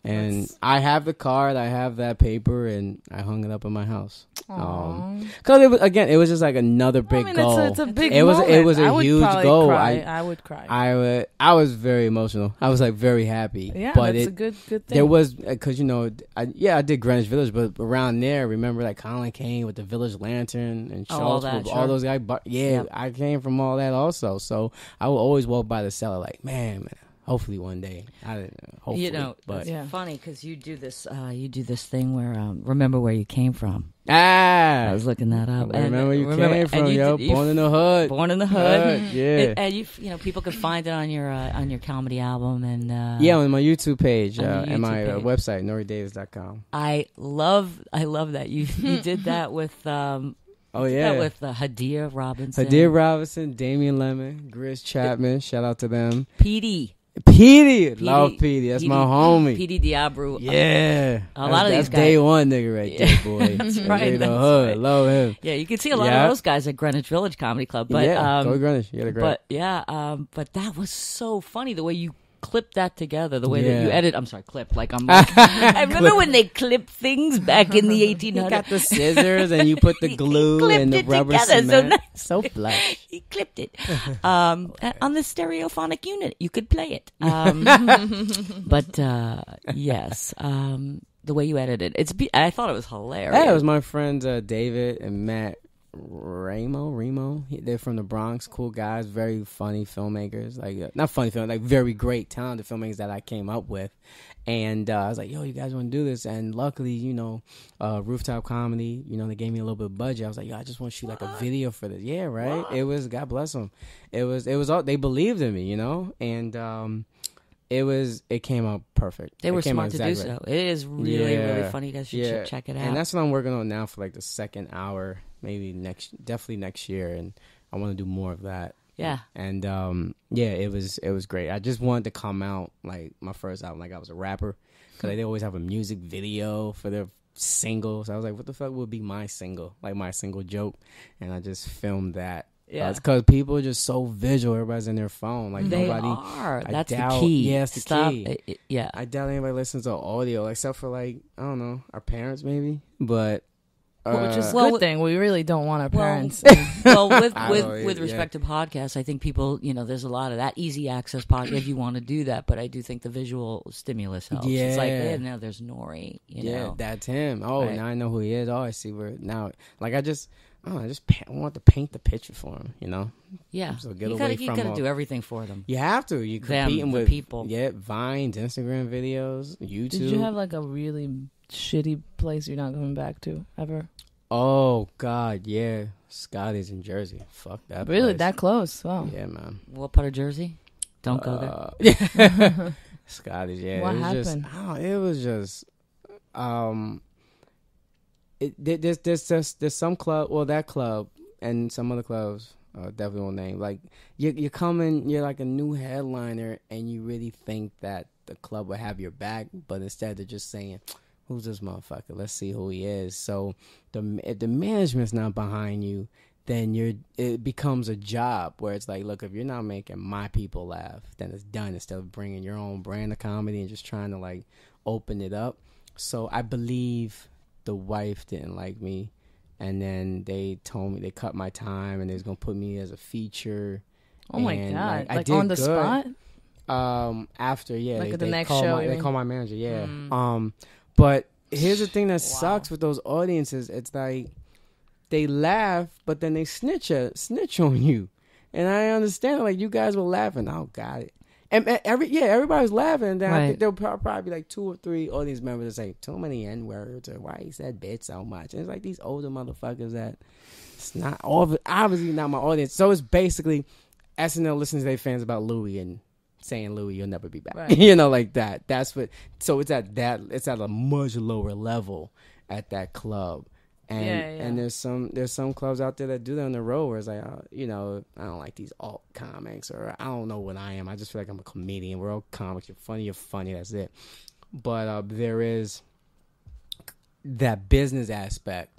and I have the card, I have that paper, and I hung it up in my house. Because it was just like another big goal. It's a big. It was a huge goal. I would cry. I was very emotional. I was like very happy. Yeah, but that's a good thing. There was because I did Greenwich Village, but around there, remember like Colin Kane with the Village Lantern and Schultz with all those guys. But I came from all that also, so I would always walk by the Cellar like, man. Hopefully one day. But it's funny because you do this thing where remember where you came from. I was looking that up. Remember where you came from, Born in the Hood. Born in the Hood. Yeah. And you people can find it on your comedy album and on my YouTube page and my website noredavis.com. I love that you did that with with Hadia Robinson. Damian Lemon, Grizz Chapman, shout out to them. Petey. Petey, love Petey. That's my homie. Petey Diablo. Yeah, a lot of these that's guys. day one nigga right there, boy. That's right. The hood, right. Love him. Yeah, you can see a lot of those guys at Greenwich Village Comedy Club. But go to Greenwich. You had a great. But but that was so funny the way you clip that together, the way that you edit. I'm sorry, clip. Like I'm like, I remember when they clipped things back in the 1800s. You got the scissors and you put the glue and the rubber cement. So flush. He clipped it on the stereophonic unit. You could play it. But yes, the way you edited it, I thought it was hilarious. Yeah, it was my friends David and Matt. Remo. They're from the Bronx. Cool guys, very funny filmmakers. Like not funny film, like very great, talented filmmakers that I came up with. And I was like, "Yo, you guys want to do this?" And luckily, Rooftop Comedy, they gave me a little bit of budget. I was like, "Yo, I just want to shoot like a video for this." Yeah, right. What? It was, God bless them. It was all, they believed in me, and it came out perfect. They were smart to do so. It is really funny. You guys should check it out. And that's what I'm working on now for like the second hour. Maybe definitely next year, and I want to do more of that. Yeah. And it was great. I just wanted to come out like my first album, like I was a rapper, because they always have a music video for their single. So I was like, what the fuck would be my single, like my single joke? And I just filmed that. Yeah, it's because people are just so visual. Everybody's in their phone. Like they nobody. Are. That's the key. Yeah, it's the key. Yeah. I doubt anybody listens to audio, except for like I don't know, our parents maybe, but. Which is a good thing. We really don't want our parents. With respect to podcasts, I think people, there's a lot of that easy access podcast if you want to do that. But I do think the visual stimulus helps. Yeah. It's like, now there's Nore. You know? That's him. Oh, right. Now I know who he is. Oh, I see where now. Like I want to paint the picture for him. Yeah. So you gotta do everything for them. You have to. You competing with people. Yeah, Vines, Instagram videos, YouTube. Did you have like a really shitty place you're not coming back to ever? Oh God, yeah. Scotty's in Jersey. Fuck that. Really, place. That close? Wow. Yeah, man. What part of Jersey? Don't go there. Scotty's. Yeah. What happened? It was just. There's some club. Well, that club and some other clubs. Definitely won't name. Like you come in, you're like a new headliner, and you really think that the club will have your back, but instead they're just saying, who's this motherfucker? Let's see who he is. So if the management's not behind you, then it becomes a job where it's like, look, if you're not making my people laugh, then it's done. Instead of bringing your own brand of comedy and just trying to like open it up. So I believe the wife didn't like me, and then they told me they cut my time and they was gonna put me as a feature. Oh my God! I did on the good. spot. After like the next show, they call my manager. Yeah. But here's the thing that sucks with those audiences. It's like they laugh, but then they snitch on you. And I understand, like, you guys were laughing. Oh, got it. And everybody was laughing. Then I think there'll probably be like 2 or 3 audience members that say too many N-words or why he said bitch so much. And it's like these older motherfuckers that it's not obviously not my audience. So it's basically SNL listening to their fans about Louis and saying, Louis, you'll never be back. Right. Like that. That's what. So it's at a much lower level at that club. And there's some clubs out there that do that on the road where it's like, I don't like these alt comics, or I don't know what I am. I just feel like I'm a comedian. We're all comics. You're funny. That's it. But there is that business aspect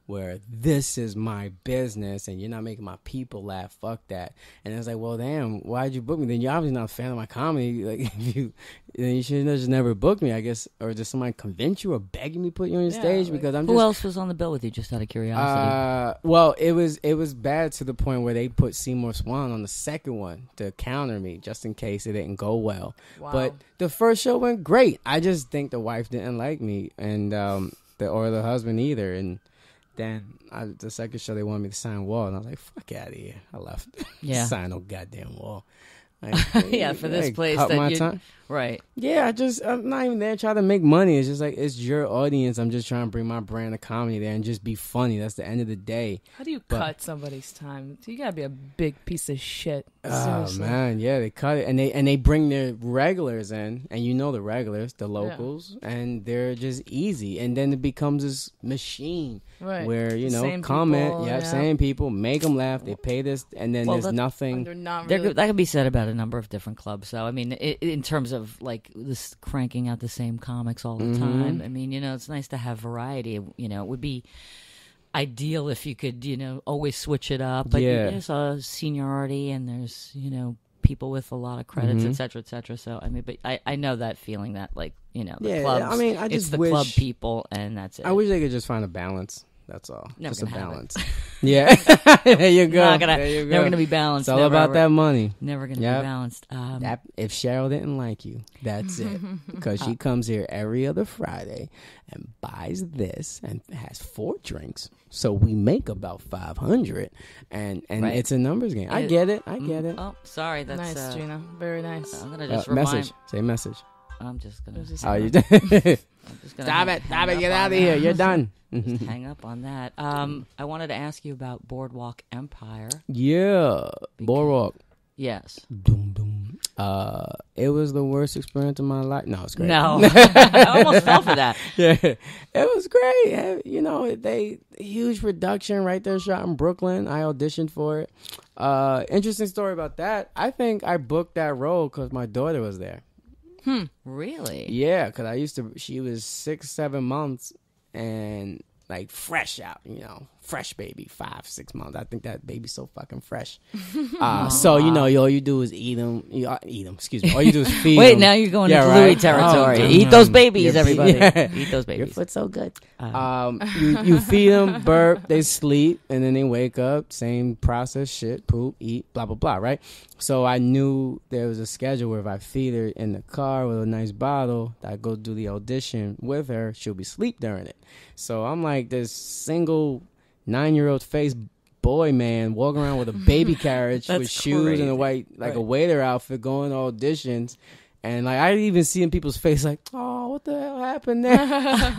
where this is my business and you're not making my people laugh. Fuck that. And it's like, well, damn, why'd you book me? Then you're obviously not a fan of my comedy. Like, then you should have just never booked me, I guess. Or did somebody convince you or begging me to put you on your stage? Like, because who else was on the bill with you, just out of curiosity? Well, it was bad to the point where they put Seymour Swan on the second one to counter me, just in case it didn't go well. Wow. But the first show went great. I just think the wife didn't like me, and or the husband either. And then the second show, they wanted me to sign wall, and I was like, "Fuck out of here!" I left. Yeah, sign no goddamn wall. For this place that you, Right. Yeah, I'm not even there trying to make money. It's just like, it's your audience. I'm just trying to bring my brand of comedy there and just be funny. That's the end of the day. How do you cut somebody's time? You gotta be a big piece of shit. Oh Seriously. man, yeah, they cut it, and they bring their regulars in, and you know the regulars, the locals, and they're just easy, and then it becomes this machine where Same comment, people, same people, make them laugh, they pay this, and then there's nothing. That could be said about a number of different clubs. So I mean, in terms of like this cranking out the same comics all the time. I mean, it's nice to have variety. It would be ideal if you could, always switch it up. But there's a seniority and there's, people with a lot of credits, et cetera, et cetera. So, I mean, but I know that feeling that, like, the clubs, I mean, it's the club people and that's it. I wish they could just find a balance. That's all. Never just a gonna balance. Yeah. There you go. There you go. Never going to be balanced. It's all about that money. Never going to be balanced. If Cheryl didn't like you, that's it. Because she comes here every other Friday and buys this and has 4 drinks. So we make about 500. And it's a numbers game. I get it. Oh, sorry. That's nice, Gina. Very nice. I'm going to just message. Say message. I'm just going to. Oh, you done? Stop it. Get out of here. You're done. Just hang up on that. I wanted to ask you about Boardwalk Empire. Yeah. Boardwalk. Yes. Doom, doom. It was the worst experience of my life. No, it's great. No. I almost fell for that. Yeah. It was great. They huge production right there, shot in Brooklyn. I auditioned for it. Interesting story about that. I think I booked that role because my daughter was there. Really? Yeah, because she was 6-7 months and like fresh out, fresh baby, 5-6 months. I think that baby's so fucking fresh. So all you do is eat them. Excuse me. All you do is feed them. Wait, now you're going into Louis territory. Eat those babies, everybody. Eat those babies. Your foot's so good. You feed them, burp, they sleep, and then they wake up. Same process, shit, poop, eat, blah blah blah. Right. So I knew there was a schedule where if I feed her in the car with a nice bottle, that I go do the audition with her, she'll be asleep during it. So I'm like this single 9-year-old face boy man walking around with a baby carriage with shoes crazy. and a white a waiter outfit going to auditions. And like I even see in people's face like, oh, what the hell happened there?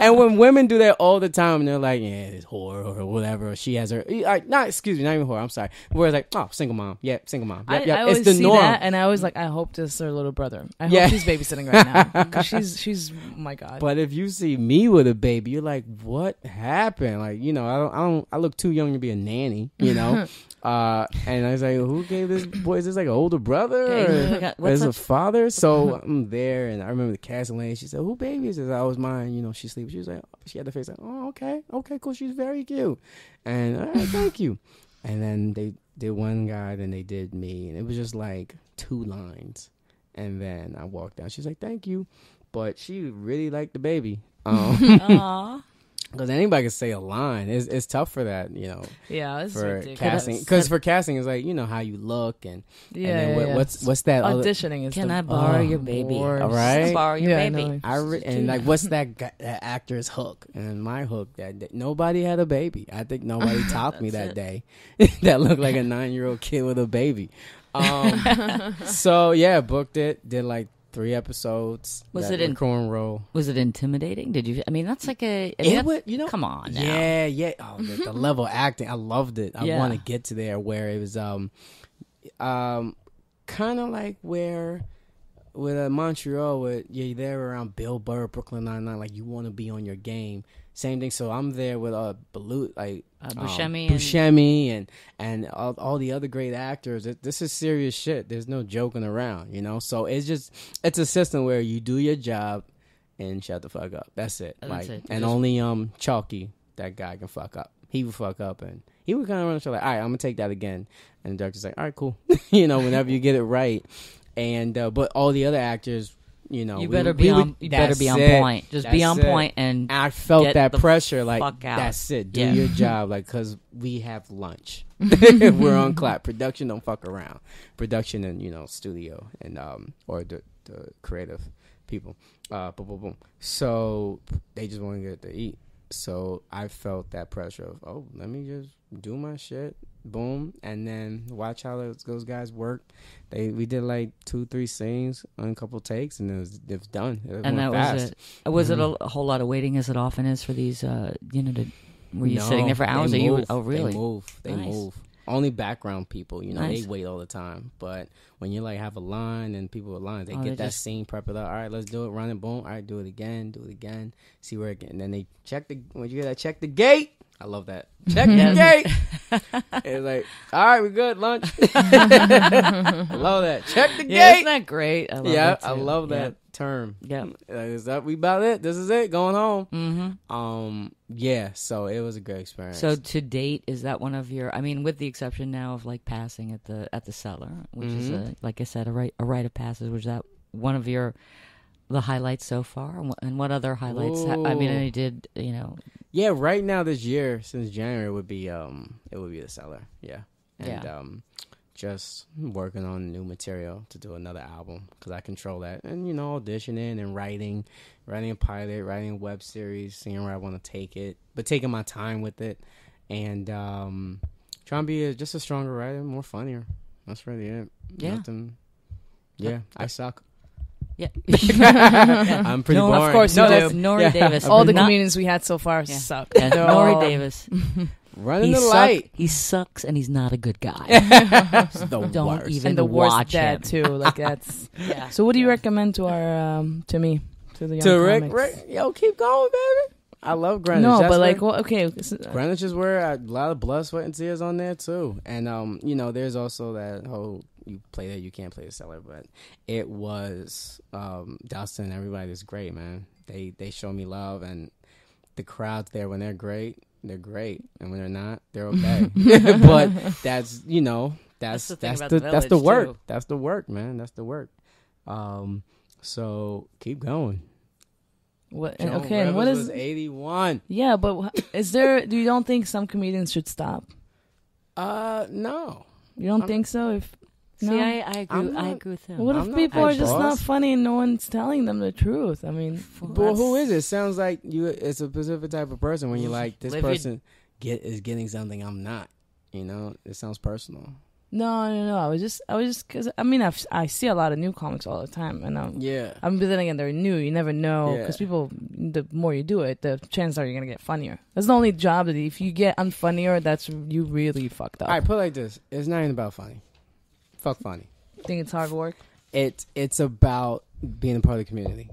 And when women do that all the time, and they're like, yeah, it's whore or whatever. Or she has her, not even whore. I'm sorry. Where it's like, oh, single mom, single mom. I always it's the see norm. that, and I was like, I hope this is her little brother. I hope she's babysitting right now. 'Cause she's, oh my god. But if you see me with a baby, you're like, what happened? Like, I look too young to be a nanny, and I was like, who gave this boy? Is this like an older brother or is a father? So I'm there, and I remember the casting lady. She said, who baby is this? I was mine. She sleeps. She was like, she had the face like, oh, okay, cool. She's very cute. And all right, thank you. And then they did one guy, then they did me, and it was just like 2 lines. And then I walked out. She's like, thank you. But she really liked the baby. Aww. Because anybody can say a line. It's tough for that, Yeah, it's for ridiculous. casting. Because for casting, it's like, how you look and what's that? Auditioning is Can I borrow your baby? All right. Can I borrow your baby? And like, what's that actor's hook? And my hook that day, nobody had a baby. I think nobody topped me that day. That looked like a 9-year-old kid with a baby. So yeah, booked it. Did like 3 episodes. Was it in role? Was it intimidating? Did you? I mean, that's like come on now. Yeah. Oh, the level of acting, I loved it. I want to get to there where it was kind of like where with Montreal, where you're there around Bill Burr, Brooklyn Nine-Nine, like you want to be on your game. Same thing. So I'm there with Buscemi and all the other great actors. This is serious shit. There's no joking around, So it's a system where you do your job and shut the fuck up. That's it. And only Chalky, that guy, can fuck up. He would fuck up and he would kind of run the show like, all right, I'm gonna take that again. And the director's like, all right, cool. Whenever you get it right. And but all the other actors. You better be on point. Just be on point, and I felt that pressure. Like fuck out. That's it. Do your job, like because we have lunch. We're on clock. Production don't fuck around. Production and studio and or the creative people. Boom. So they just want to get to eat. So I felt that pressure of, oh, let me just do my shit, boom, and then watch how those guys work. We did like 2-3 scenes on a couple takes, and it was done. And that fast. Was it a whole lot of waiting, as it often is for these? Were you sitting there for hours? Oh, really? They move. Only background people, they wait all the time. But when you like have a line and people with lines, they get that scene prepped up. All right, let's do it. Run it, boom. All right, do it again. See where it get. And then they check when you get that, check the gate. I love that. Check the gate. It's like, all right, we're good. Lunch. I love that. Check the gate. Isn't that great? I love that term. Yeah. Is that we about it? This is it. Going home. Mm-hmm. Yeah. So it was a great experience. So to date, is that one of your? I mean, with the exception now of like passing at the cellar, which is like I said, a rite of passage. Was that one of the highlights so far? And what other highlights? I mean, I did. Yeah, right now this year, since January, it would be the cellar. Yeah. And just working on new material to do another album, because I control that. And, auditioning and writing a pilot, writing a web series, seeing where I want to take it, but taking my time with it. And trying to be just a stronger writer, more funnier. That's really it. Yeah. I suck. Yeah. I'm pretty boring. Of course, that's Nore Davis. All the comedians we had so far suck. Yeah, Nore Davis. Running the light. He sucks, and he's not a good guy. Don't worst. Even and the worst watch dad him. too. Like that's. So what do you recommend to our to me, to the young comics? Rick, yo, keep going, baby. I love Greenwich. No, but like, okay. Greenwich is where a lot of blood, sweat, and tears on there too. And there's also that whole you play that you can't play the cellar, but it was Dustin. Everybody is great, man. They show me love, and the crowds there when they're great, and when they're not, they're okay. But that's the work. Too. That's the work, man. That's the work. So keep going. What? Joan Okay, and Rivers what is was 81? Yeah, but is there? Do you don't think some comedians should stop? No. You don't think so? If See, no? I agree. I agree with him. What if people are just not funny and no one's telling them the truth? I mean, well, who is it? Sounds like it's a specific type of person when you're like, this person is getting something I'm not. It sounds personal. No. I was just because I see a lot of new comics all the time, and but then again, they're new. You never know because people. The more you do it, the chances are you're gonna get funnier. That's the only job that if you get unfunnier, that's you really fucked up. All right, put it like this: it's not even about funny. Fuck funny. Think it's hard work. It's about being a part of the community.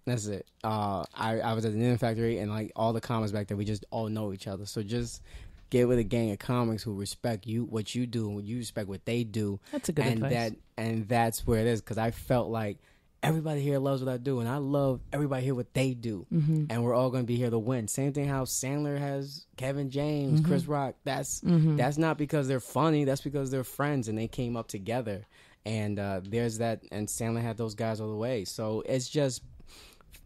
That's it. I was at the Ninja Factory, and like all the comics back there, we just all know each other. So just get with a gang of comics who respect you, what you do, and you respect what they do. That's a good advice. And that's where it is, because I felt like everybody here loves what I do, and I love everybody here what they do, and we're all going to be here to win. Same thing how Sandler has Kevin James, Chris Rock. That's not because they're funny. That's because they're friends, and they came up together. And there's that, and Sandler had those guys all the way. So it's just,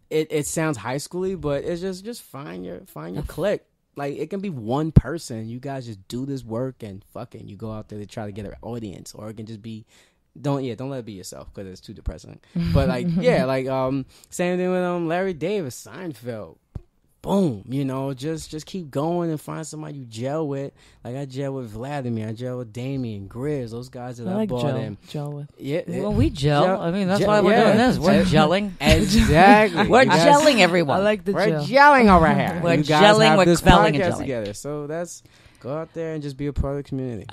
it sounds high schooly, but it's just find your clique. Like, it can be one person. You guys just do this work and fucking you go out there to try to get an audience. Or it can just be, don't let it be yourself because it's too depressing. But, like, same thing with Larry Davis, Seinfeld. Boom, just keep going and find somebody you gel with. Like, I gel with Vladimir, I gel with Damien, Grizz, those guys that I bought in. Gel with. Yeah. Well, we gel. I mean, that's why we're doing this. We're gelling. Exactly. We're gelling, everyone. I like the We're gel. gelling over here. We're you guys gelling, have we're this quelling and podcast gelling. together. So go out there and just be a part of the community.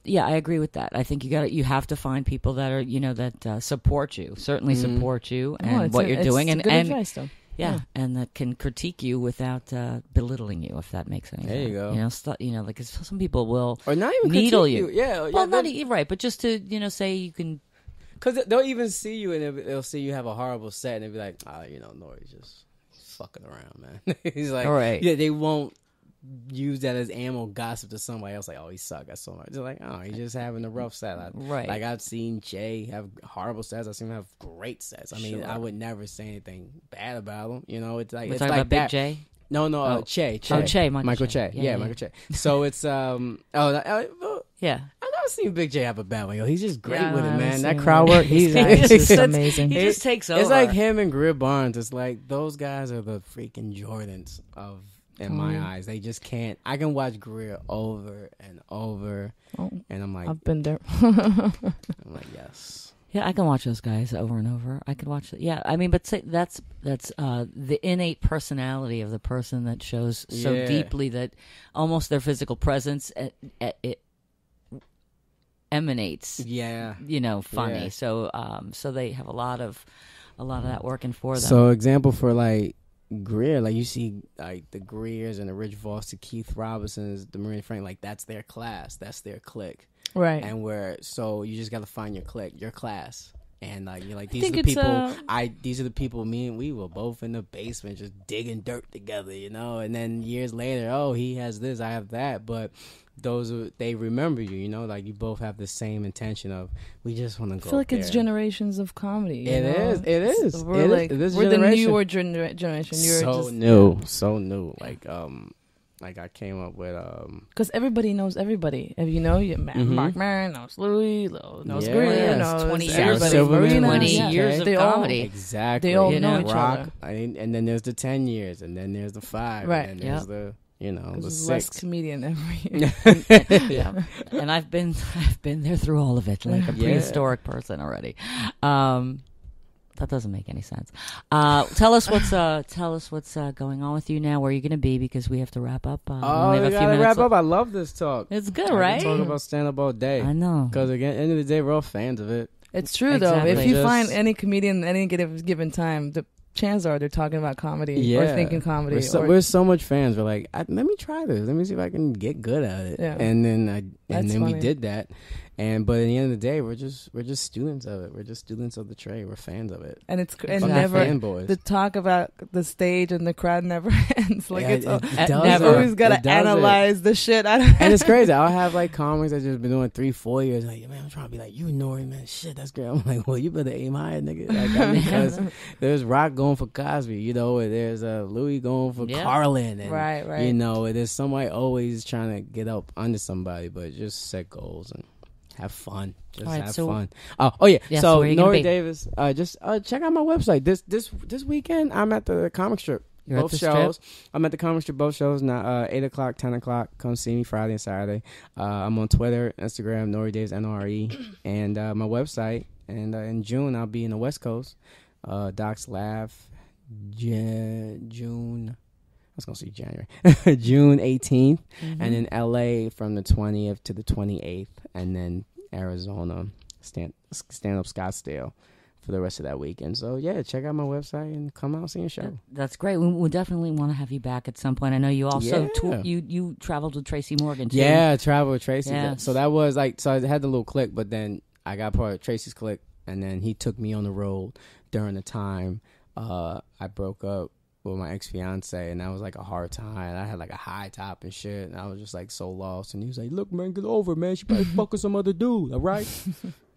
Yeah, I agree with that. I think you have to find people that are, that support you, certainly support you and what you're doing. It's good advice, though. Yeah, and that can critique you without belittling you, if that makes any sense. There you go. Like some people will or not even needle you. Yeah, well, not right, but just to say you can, because they'll even see you and they'll see you have a horrible set and they'll be like, Nore's just fucking around, man. He's like, all right. Yeah, they won't use that as ammo gossip to somebody else. Like, oh, he sucked. That's so much. They're like, oh, he's just having a rough set. Right. Like, I've seen Jay have horrible sets. I've seen him have great sets. I mean, I would never say anything bad about him. It's like, we're it's talking like about that. Big J. No, Che. Michael Che. Yeah, Michael Che. So it's yeah. I've never seen Big J have a bad one. Yo, he's just great with it, I've man. That seen crowd work, he's just amazing. He just takes over. It's like him and Greer Barnes. It's like those guys are the freaking Jordans of in my eyes. They just can't. I can watch Greer over and over, and I'm like, I've been there. I'm like, yes. Yeah, I can watch those guys over and over. I could watch. Yeah, I mean, but say that's the innate personality of the person that shows so deeply that almost their physical presence it emanates. Yeah, funny. Yeah. So they have a lot of that working for them. So example for like Greer, like you see like the Greers and the Rich Voss, the Keith Robinsons, the Marine Frank, like that's their class, that's their clique. Right. And so you just got to find your clique, your class. And like you're like, these are the people me and we were both in the basement just digging dirt together, and then years later, he has this, I have that, but they remember you, like you both have the same intention of we just want to go. I feel like it's generations of comedy. It is. We're the newer generation. You're so new. Like I came up with because everybody knows everybody. If Mark Maron knows Louis, knows Greer, knows 20 years, everybody. 20 yeah. years of comedy. Exactly. They all know each other. And then there's the 10 years, and then there's the 5, right? And then there's the the 6. Less comedian every year. Yeah. And I've been there through all of it, like a prehistoric person already. That doesn't make any sense. Tell us what's going on with you now. Where are you going to be? Because we have to wrap up. We gotta wrap up. I love this talk. It's good, right? I can talk about stand up all day. I know. Because at the end of the day, we're all fans of it. It's true though. If you find any comedian at any given time, the chances are they're talking about comedy or thinking comedy. We're so much fans. We're like, let me try this. Let me see if I can get good at it. Yeah. And then funny. we did that. But at the end of the day, we're just students of it. We're just students of the trade. We're fans of it. And it's fanboys. The talk about the stage and the crowd never ends. Like it always got to analyze the shit out of it. And it's crazy. I'll have like comics that just been doing 3-4 years. Like, man, I'm trying to be like you, Nore, man. Shit, that's great. I'm like, well, you better aim higher, nigga. Because there's Rock going for Cosby, and there's Louis going for Carlin, and right. And there's somebody always trying to get up under somebody, but just set goals and have fun. Just have fun. So Nore Davis, just check out my website. This weekend, I'm at the comic strip. You're both at the shows. strip? I'm at the comic strip, both shows. Now 8 o'clock, 10 o'clock. Come see me Friday and Saturday. I'm on Twitter, Instagram, Nore Davis, Nore, and my website. And in June, I'll be in the West Coast. Doc's Laugh, June. I was going to say January. June 18th. Mm-hmm. And in LA from the 20th to the 28th. And then Arizona, stand-up Scottsdale for the rest of that weekend. So, check out my website and come out and see a show. That's great. We definitely want to have you back at some point. I know you also you traveled with Tracy Morgan, too. Yeah, I traveled with Tracy. Yes. So that was I had the little clique, but then I got part of Tracy's clique, and then he took me on the road during the time I broke up with my ex-fiance, and that was like a hard time. I had like a high top and shit, and I was just like so lost. And he was like, look, man, get over it, man. She probably fucking some other dude, all right?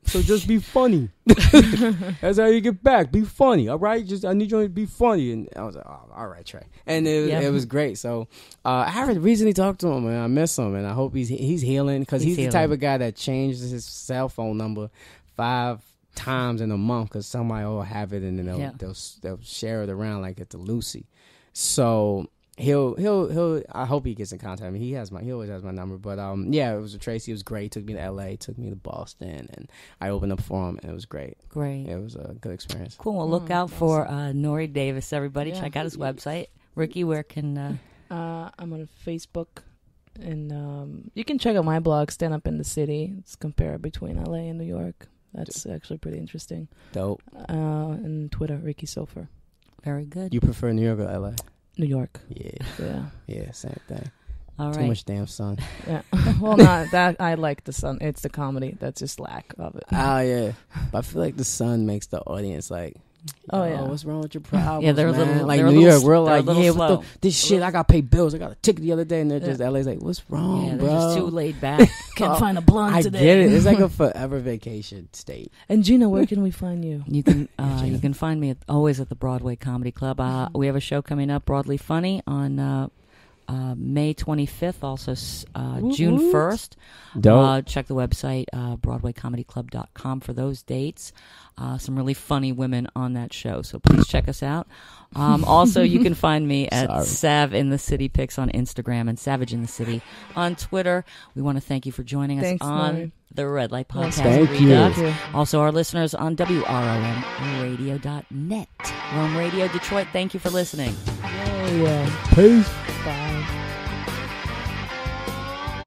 So just be funny. That's how you get back. Be funny, all right? I need you to be funny. And I was like, oh, all right, Trey. And it was great. So I haven't recently talked to him, and I miss him, and I hope he's healing, because he's the type of guy that changes his cell phone number 5 times in a month, because somebody will have it, and then they'll share it around like it's a Lucy. So he'll I hope he gets in contact with me. He always has my number. But it was with Tracy. It was great. He took me to LA, took me to Boston, and I opened up for him, and it was great. It was a good experience. Cool. Well, look out for Nore Davis, everybody. Check out his website. Ricky, where can I'm on Facebook. And you can check out my blog, Stand Up in the City. It's compare between LA and New York. That's actually pretty interesting. Dope. And Twitter, Ricky Sofer. Very good. You prefer New York or LA? New York. Yeah, same thing. All right. Too much damn sun. Yeah. Well, not that. I like the sun. It's the comedy. That's just lack of it. Oh, yeah. But I feel like the sun makes the audience like, what's wrong with your problems? Yeah, they're man? a little like New New York. We're like, slow. this shit. I gotta pay bills. I got a ticket the other day, and they're just LA's like, what's wrong, they're bro? just too laid back. Can't find a blunt today. I get it. It's like a forever vacation state. And Gina, where can we find you? You can find me always at the Broadway Comedy Club. We have a show coming up, Broadly Funny, on May 25th, also June 1st. Dope. Check the website, BroadwayComedyClub.com for those dates. Some really funny women on that show, so please check us out. Also, you can find me at Sav in the City Pics on Instagram and Savage in the City on Twitter. We want to thank you for joining us on Nore. the Red Light Podcast. Thank Redux. you. Also, our listeners on WROMradio.net. Rome Radio Detroit, thank you for listening. Yeah. Peace. Bye.